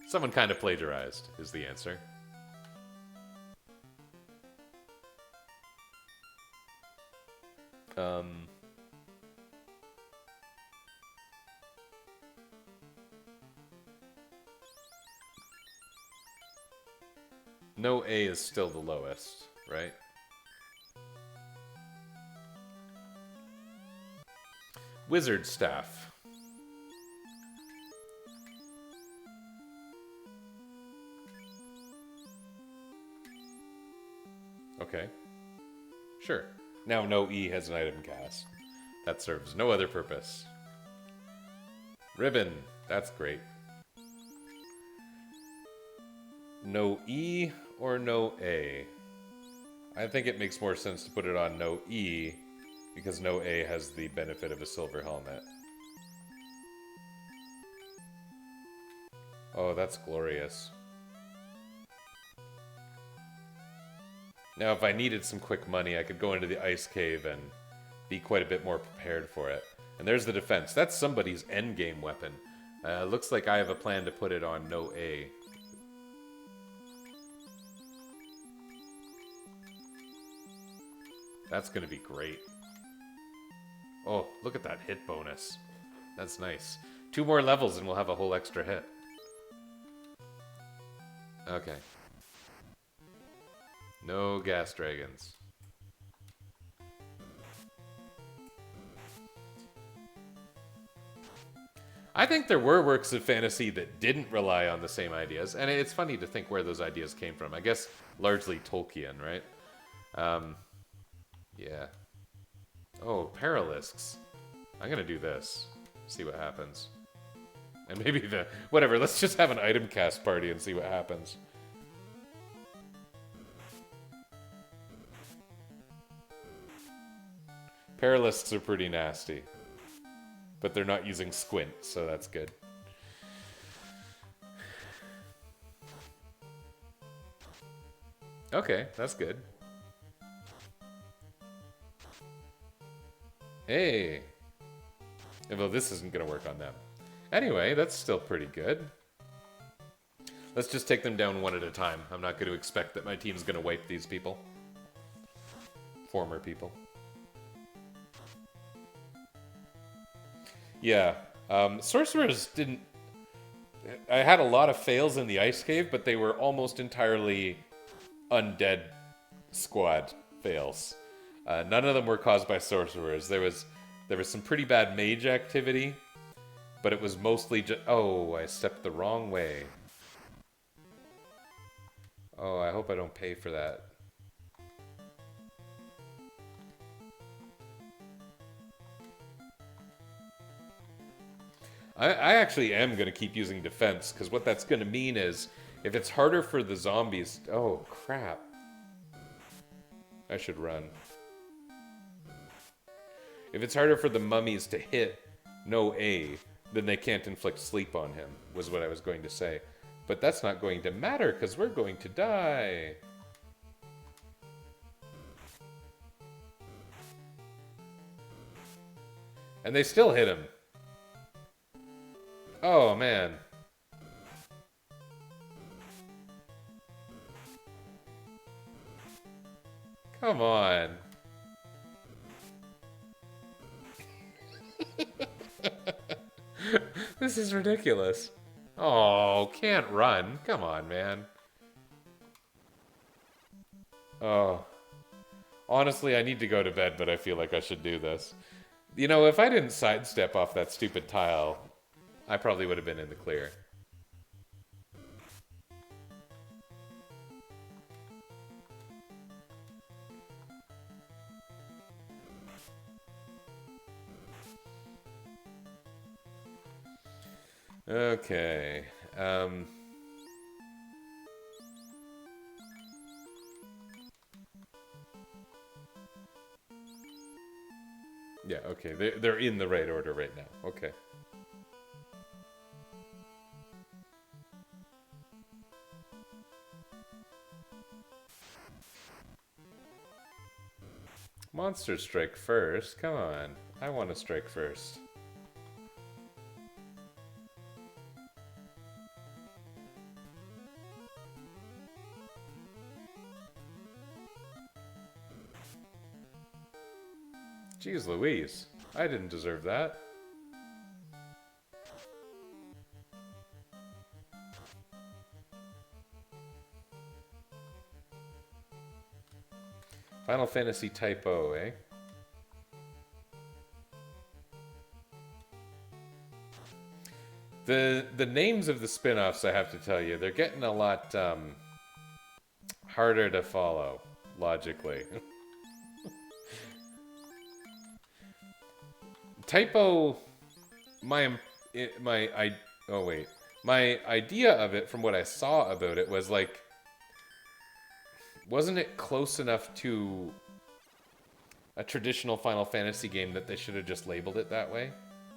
Someone kind of plagiarized, is the answer. No A is still the lowest, right? Wizard staff. Okay. Sure. Now no E has an item cast. That serves no other purpose. Ribbon. That's great. No E or no A? I think it makes more sense to put it on no E because no A has the benefit of a silver helmet. Oh, that's glorious. Now, if I needed some quick money, I could go into the ice cave and be quite a bit more prepared for it. And there's the defense. That's somebody's endgame weapon. Looks like I have a plan to put it on no A. That's going to be great. Oh, look at that hit bonus. That's nice. 2 more levels and we'll have a whole extra hit. Okay. No gas dragons. I think there were works of fantasy that didn't rely on the same ideas, and it's funny to think where those ideas came from. I guess largely Tolkien, right? Yeah. Oh, Paralisks. I'm gonna do this. See what happens. And maybe the... Whatever, let's just have an item cast party and see what happens. Paralisks are pretty nasty. But they're not using Squint, so that's good. Okay, that's good. Hey! Although this isn't gonna work on them. Anyway, that's still pretty good. Let's just take them down one at a time. I'm not going to expect that my team's going to wipe these people. Former people. Yeah. Sorcerers didn't... I had a lot of fails in the Ice Cave, but they were almost entirely undead squad fails. None of them were caused by sorcerers. There was some pretty bad mage activity, but it was mostly just... Oh, I stepped the wrong way. Oh, I hope I don't pay for that. I actually am going to keep using defense, because what that's going to mean is, if it's harder for the zombies... Oh, crap. I should run. If it's harder for the mummies to hit no A, then they can't inflict sleep on him, was what I was going to say. But that's not going to matter, because we're going to die. And they still hit him. Oh, man. Come on. This is ridiculous. Oh, can't run. Come on, man. Oh. Honestly, I need to go to bed, but I feel like I should do this. You know, if I didn't sidestep off that stupid tile, I probably would have been in the clear. Okay. Yeah, okay. They're in the right order right now. Okay. Monster strike first. Come on. I want to strike first. Jeez Louise. I didn't deserve that. Final Fantasy typo, eh? The names of the spin-offs, I have to tell you, they're getting a lot harder to follow, logically. Typo, my idea of it, from what I saw about it, was like, wasn't it close enough to a traditional Final Fantasy game that they should have just labeled it that way?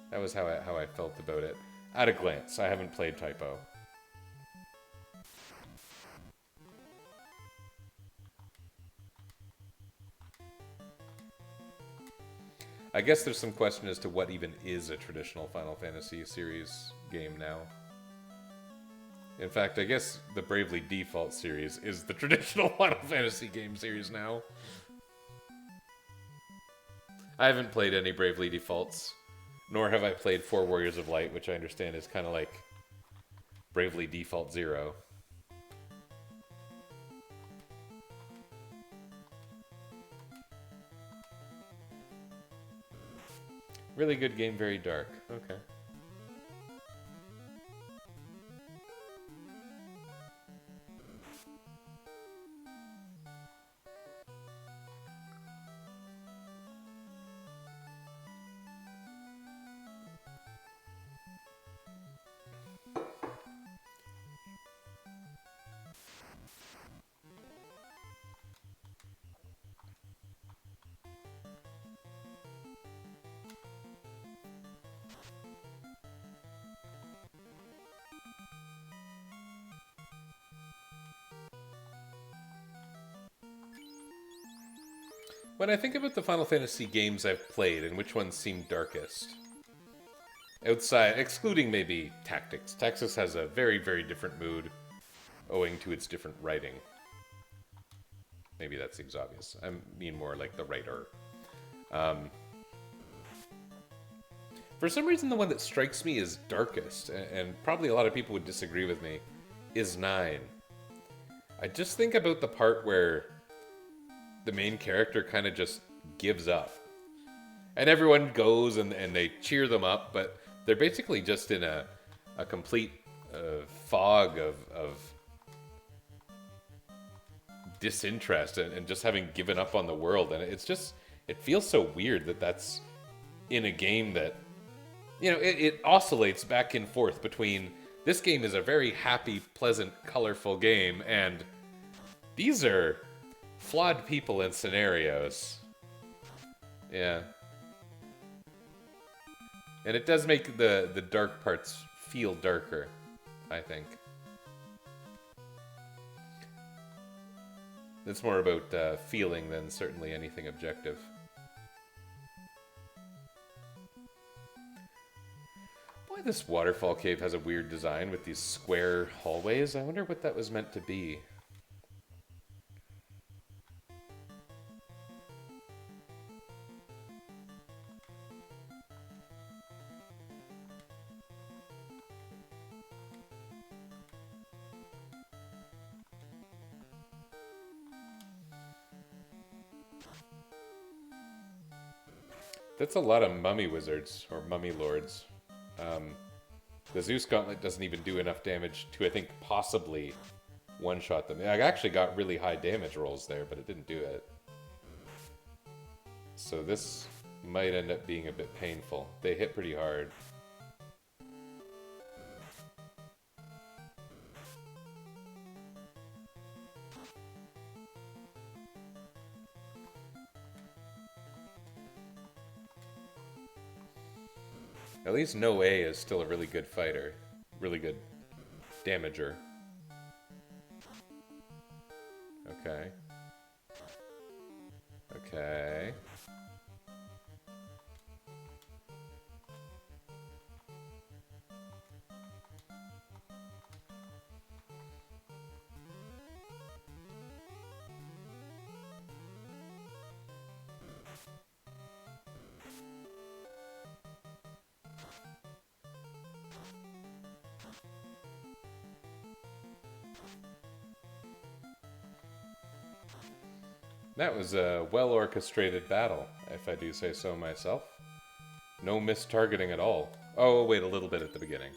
That was how I felt about it. At a glance, I haven't played Typo. I guess there's some question as to what even is a traditional Final Fantasy series game now. In fact, I guess the Bravely Default series is the traditional Final Fantasy game series now. I haven't played any Bravely Defaults, nor have I played 4 Warriors of Light, which I understand is kind of like Bravely Default 0. Really good game, very dark. Okay. When I think about the Final Fantasy games I've played and which ones seem darkest, outside, excluding maybe Tactics. Tactics has a very, very different mood owing to its different writing. Maybe that seems obvious. I mean more like the writer. For some reason, the one that strikes me as darkest, and probably a lot of people would disagree with me, is 9. I just think about the part where the main character kind of just gives up. And everyone goes and they cheer them up, but they're basically just in a complete fog of disinterest and just having given up on the world. And it's just, it feels so weird that that's in a game that, you know, it oscillates back and forth between this game is a very happy, pleasant, colorful game, and these are flawed people and scenarios. Yeah. And it does make the dark parts feel darker, I think. It's more about feeling than certainly anything objective. Boy, this Waterfall Cave has a weird design with these square hallways. I wonder what that was meant to be. That's a lot of mummy wizards, or mummy lords. The Zeus Gauntlet doesn't even do enough damage to, I think, possibly one-shot them. I actually got really high damage rolls there, but it didn't do it. So this might end up being a bit painful. They hit pretty hard. At least No A is still a really good fighter. Really good damager. Okay. Okay. That was a well-orchestrated battle, if I do say so myself. No mistargeting at all. Oh, wait, a little bit at the beginning.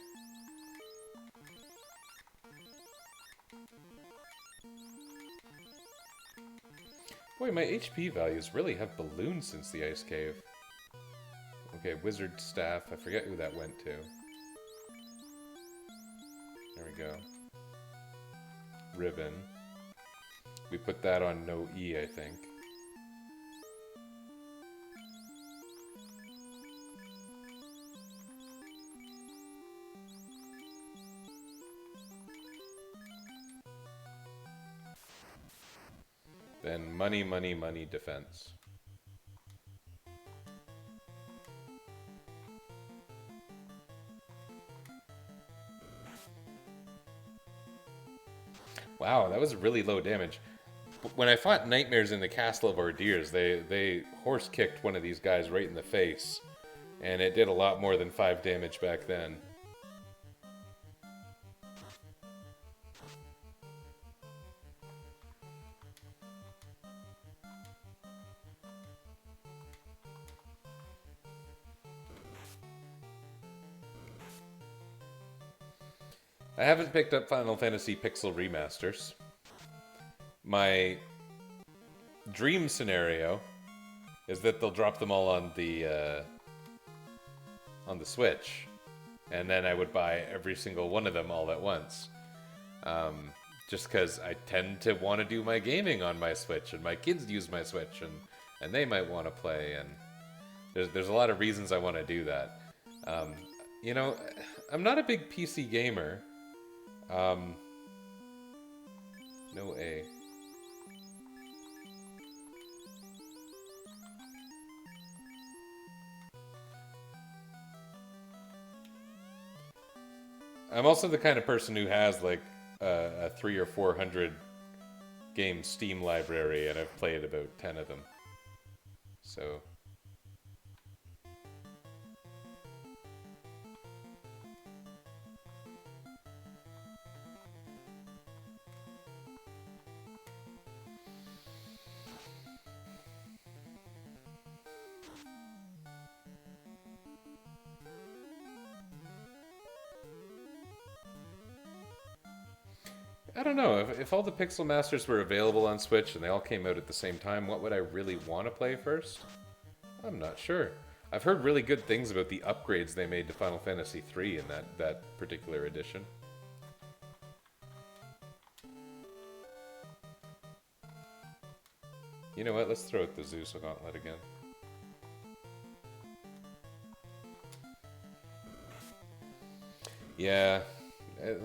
Boy, my HP values really have ballooned since the Ice Cave. Okay, Wizard Staff. I forget who that went to. There we go. Ribbon. We put that on No E, I think. Then money, money, money defense. Wow, that was really low damage. When I fought Nightmares in the Castle of Ordeers, they horse-kicked one of these guys right in the face. And it did a lot more than 5 damage back then. I haven't picked up Final Fantasy Pixel Remasters. My dream scenario is that they'll drop them all on the Switch, and then I would buy every single one of them all at once. Just because I tend to want to do my gaming on my Switch, and my kids use my Switch, and they might want to play, and there's a lot of reasons I want to do that. You know, I'm not a big PC gamer. No A. I'm also the kind of person who has like a 300 or 400 game Steam library, and I've played about 10 of them. So I don't know. If all the Pixel Masters were available on Switch and they all came out at the same time, what would I really want to play first? I'm not sure. I've heard really good things about the upgrades they made to Final Fantasy III in that particular edition. You know what? Let's throw out the Zeus Gauntlet again. Yeah,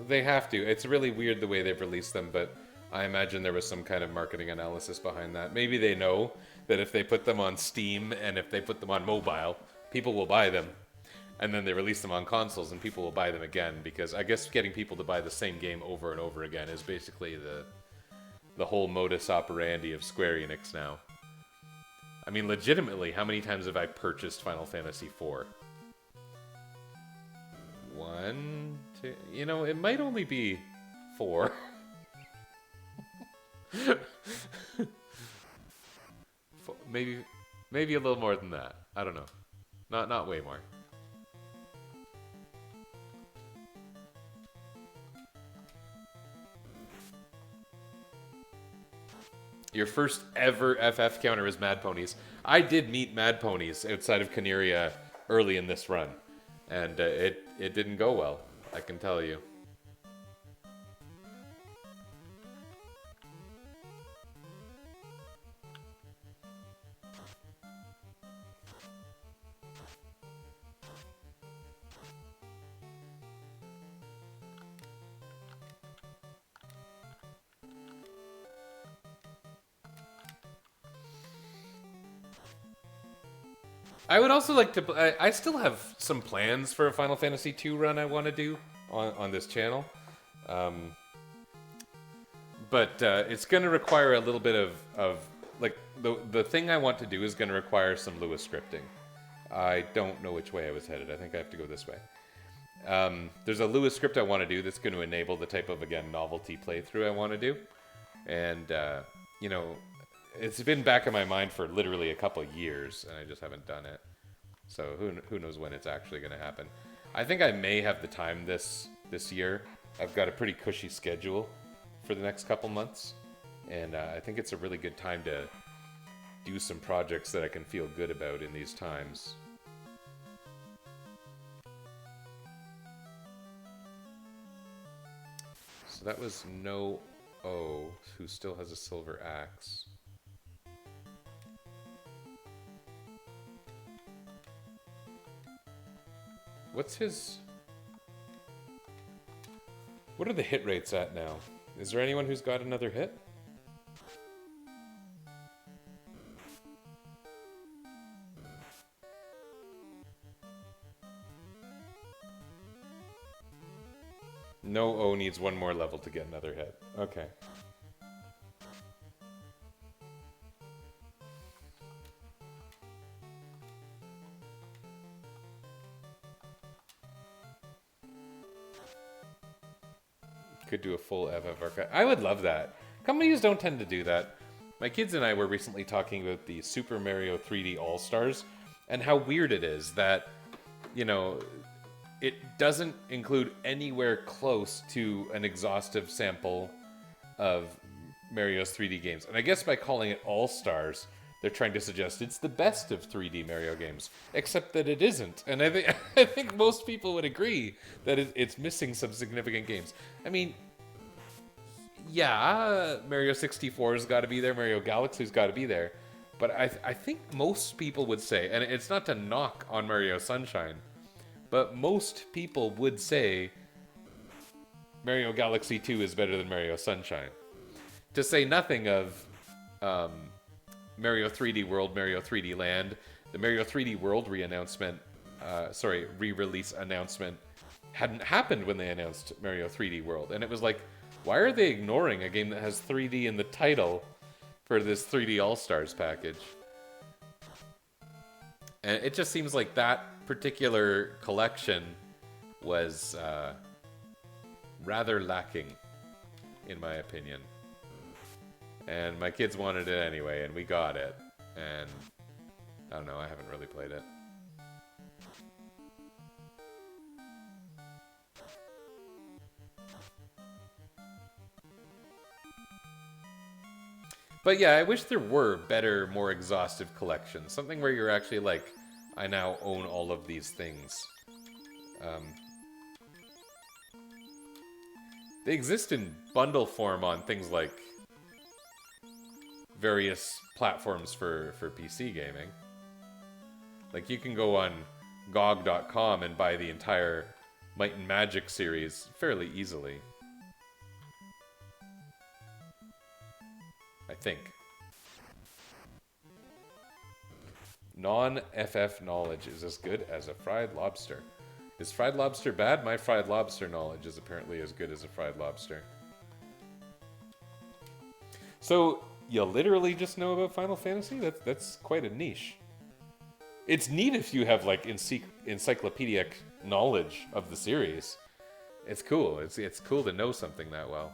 they have to. It's really weird the way they've released them, but I imagine there was some kind of marketing analysis behind that. Maybe they know that if they put them on Steam and if they put them on mobile, people will buy them. And then they release them on consoles and people will buy them again, because I guess getting people to buy the same game over and over again is basically the whole modus operandi of Square Enix now. I mean, legitimately, how many times have I purchased Final Fantasy IV? One, two... You know, it might only be 4. Maybe a little more than that. I don't know. Not way more. Your first ever FF counter is Mad Ponies. I did meet Mad Ponies outside of Caneria early in this run, and it didn't go well, I can tell you. I would also like to... I still have some plans for a Final Fantasy II run I want to do on this channel. But it's going to require a little bit of like, the thing I want to do is going to require some Lewis scripting. I don't know which way I was headed. I think I have to go this way. There's a Lewis script I want to do that's going to enable the type of, again, novelty playthrough I want to do. And, you know... It's been back in my mind for literally a couple years, and I just haven't done it. So who knows when it's actually going to happen. I think I may have the time this year. I've got a pretty cushy schedule for the next couple months, and I think it's a really good time to do some projects that I can feel good about in these times. So that was No O, who still has a silver axe. What's his... What are the hit rates at now? Is there anyone who's got another hit? No O needs one more level to get another hit. Okay. Could do a full FF archive. I would love that. Companies don't tend to do that. My kids and I were recently talking about the Super Mario 3D All-Stars and how weird it is that, you know, it doesn't include anywhere close to an exhaustive sample of Mario's 3D games. And I guess by calling it All-Stars, they're trying to suggest it's the best of 3D Mario games, except that it isn't. And I think most people would agree that it's missing some significant games. I mean, yeah, Mario 64's got to be there, Mario Galaxy's got to be there, but I think most people would say, and it's not to knock on Mario Sunshine, but most people would say Mario Galaxy 2 is better than Mario Sunshine. To say nothing of Mario 3D World, Mario 3D Land. The Mario 3D World re-release announcement hadn't happened when they announced Mario 3D World. And it was like, why are they ignoring a game that has 3D in the title for this 3D All-Stars package? And it just seems like that particular collection was rather lacking, in my opinion. And my kids wanted it anyway, and we got it. And I don't know, I haven't really played it. But yeah, I wish there were better, more exhaustive collections. Something where you're actually like, I now own all of these things. They exist in bundle form on things like various platforms for PC gaming. Like, you can go on GOG.com and buy the entire Might and Magic series fairly easily. I think. Non-FF knowledge is as good as a fried lobster. Is fried lobster bad? My fried lobster knowledge is apparently as good as a fried lobster. So, you literally just know about Final Fantasy? That's quite a niche. It's neat if you have, like, encyclopedic knowledge of the series. It's cool. It's cool to know something that well.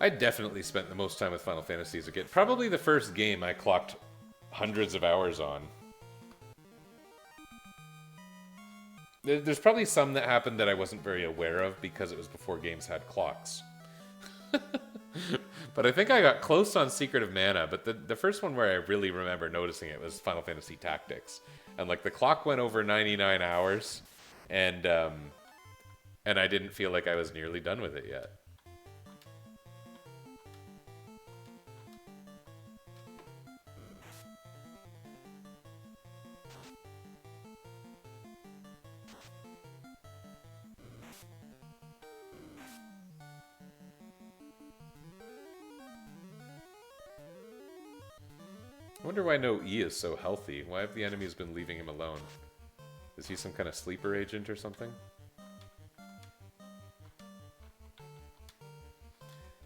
I definitely spent the most time with Final Fantasy as a kid. Probably the first game I clocked hundreds of hours on. There's probably some that happened that I wasn't very aware of because it was before games had clocks. But I think I got close on Secret of Mana, but the first one where I really remember noticing it was Final Fantasy Tactics. And like the clock went over 99 hours, and I didn't feel like I was nearly done with it yet. I wonder why no E is so healthy. Why have the enemies been leaving him alone? Is he some kind of sleeper agent or something?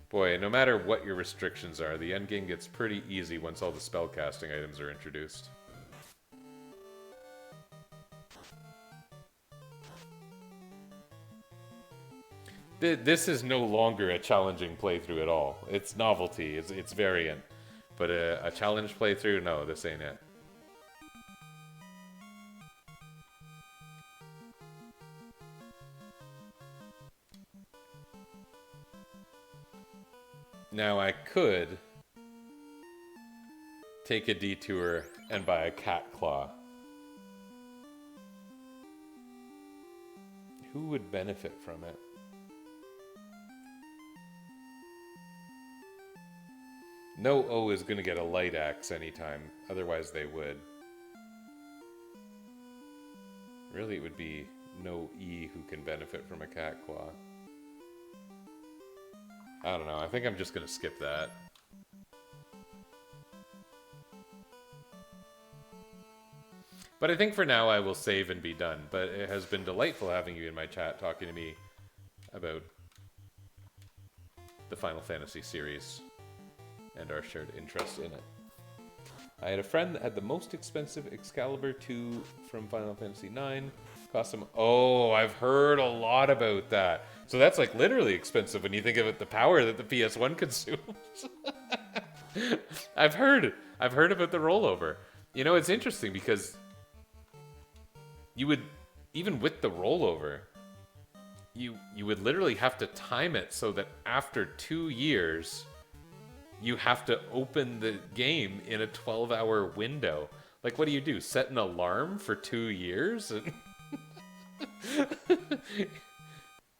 Boy, no matter what your restrictions are, the endgame gets pretty easy once all the spellcasting items are introduced. This is no longer a challenging playthrough at all. It's novelty, it's variant. But a challenge playthrough? No, this ain't it. Now I could take a detour and buy a cat claw. Who would benefit from it? No O is going to get a light axe anytime, otherwise they would. Really, it would be no E who can benefit from a cat claw. I don't know, I think I'm just going to skip that. But I think for now I will save and be done. But it has been delightful having you in my chat talking to me about the Final Fantasy series and our shared interest in it. I had a friend that had the most expensive Excalibur 2 from Final Fantasy 9. Cost him... Oh, I've heard a lot about that. So that's like literally expensive when you think of it, the power that the PS1 consumes. I've heard about the rollover. You know, it's interesting because you would, even with the rollover, you would literally have to time it so that after 2 years, you have to open the game in a 12-hour window. Like, what do? Set an alarm for 2 years?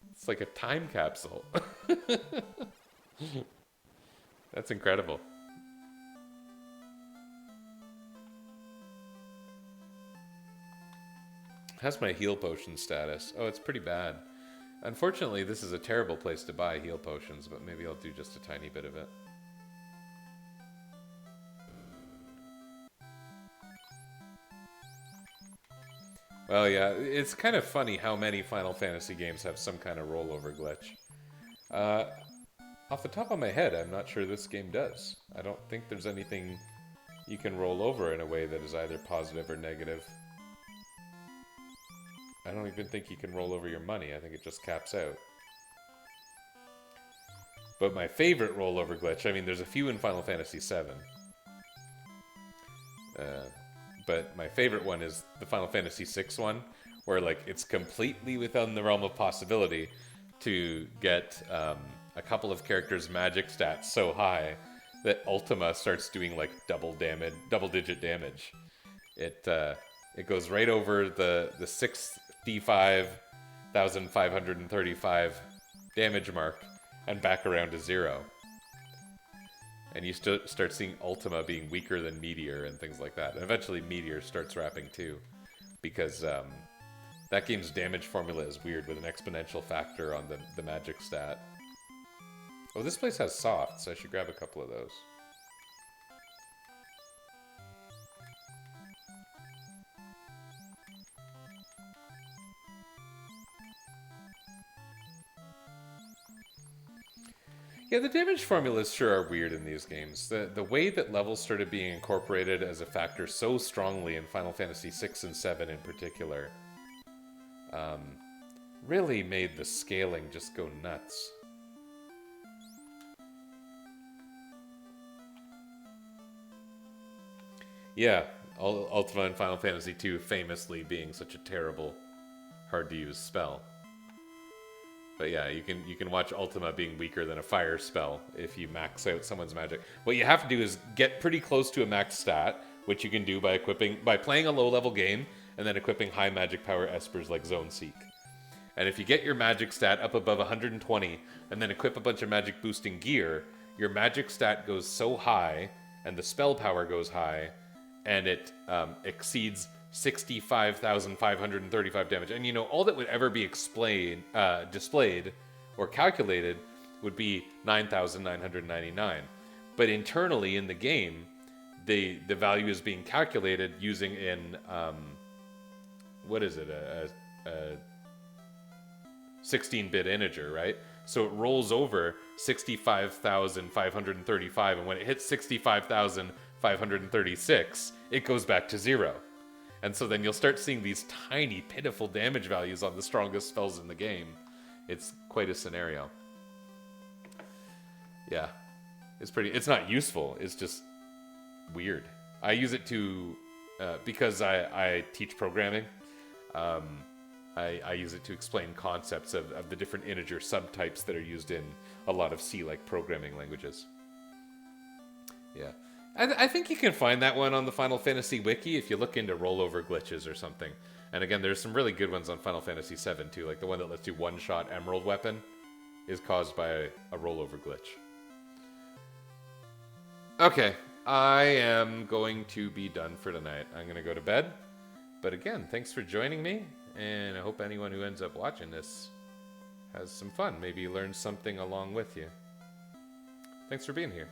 It's like a time capsule. That's incredible. How's my heal potion status? Oh, it's pretty bad. Unfortunately, this is a terrible place to buy heal potions, but maybe I'll do just a tiny bit of it. Well, yeah, it's kind of funny how many Final Fantasy games have some kind of rollover glitch. Off the top of my head, I'm not sure this game does. I don't think there's anything you can roll over in a way that is either positive or negative. I don't even think you can roll over your money. I think it just caps out. But my favorite rollover glitch, I mean, there's a few in Final Fantasy VII. But my favorite one is the Final Fantasy VI one, where, like, it's completely within the realm of possibility to get a couple of characters' magic stats so high that Ultima starts doing, like, double-digit damage. It goes right over the 65,535 damage mark and back around to 0. And you start seeing Ultima being weaker than Meteor and things like that. And eventually Meteor starts rapping too, because that game's damage formula is weird with an exponential factor on the magic stat. Oh, this place has softs, so I should grab a couple of those. Yeah, the damage formulas sure are weird in these games. The way that levels started being incorporated as a factor so strongly in Final Fantasy VI and VII in particular really made the scaling just go nuts. Yeah, Ultima and Final Fantasy II famously being such a terrible, hard-to-use spell. But yeah, you can watch Ultima being weaker than a fire spell if you max out someone's magic. What you have to do is get pretty close to a max stat, which you can do by playing a low-level game and then equipping high magic power espers like Zone Seek. And if you get your magic stat up above 120 and then equip a bunch of magic boosting gear, your magic stat goes so high and the spell power goes high and it exceeds 65,535 damage. And, you know, all that would ever be displayed or calculated would be 9,999. But internally in the game, the value is being calculated using what is it? A 16-bit integer, right? So it rolls over 65,535, and when it hits 65,536, it goes back to 0. And so then you'll start seeing these tiny, pitiful damage values on the strongest spells in the game. It's quite a scenario. Yeah. It's not useful. It's just weird. I use it to, because I teach programming, I use it to explain concepts of the different integer subtypes that are used in a lot of C-like programming languages. Yeah. I think you can find that one on the Final Fantasy Wiki if you look into rollover glitches or something. And again, there's some really good ones on Final Fantasy VII too, like the one that lets you one-shot Emerald Weapon is caused by a rollover glitch. Okay, I am going to be done for tonight. I'm going to go to bed. But again, thanks for joining me, and I hope anyone who ends up watching this has some fun. Maybe learn something along with you. Thanks for being here.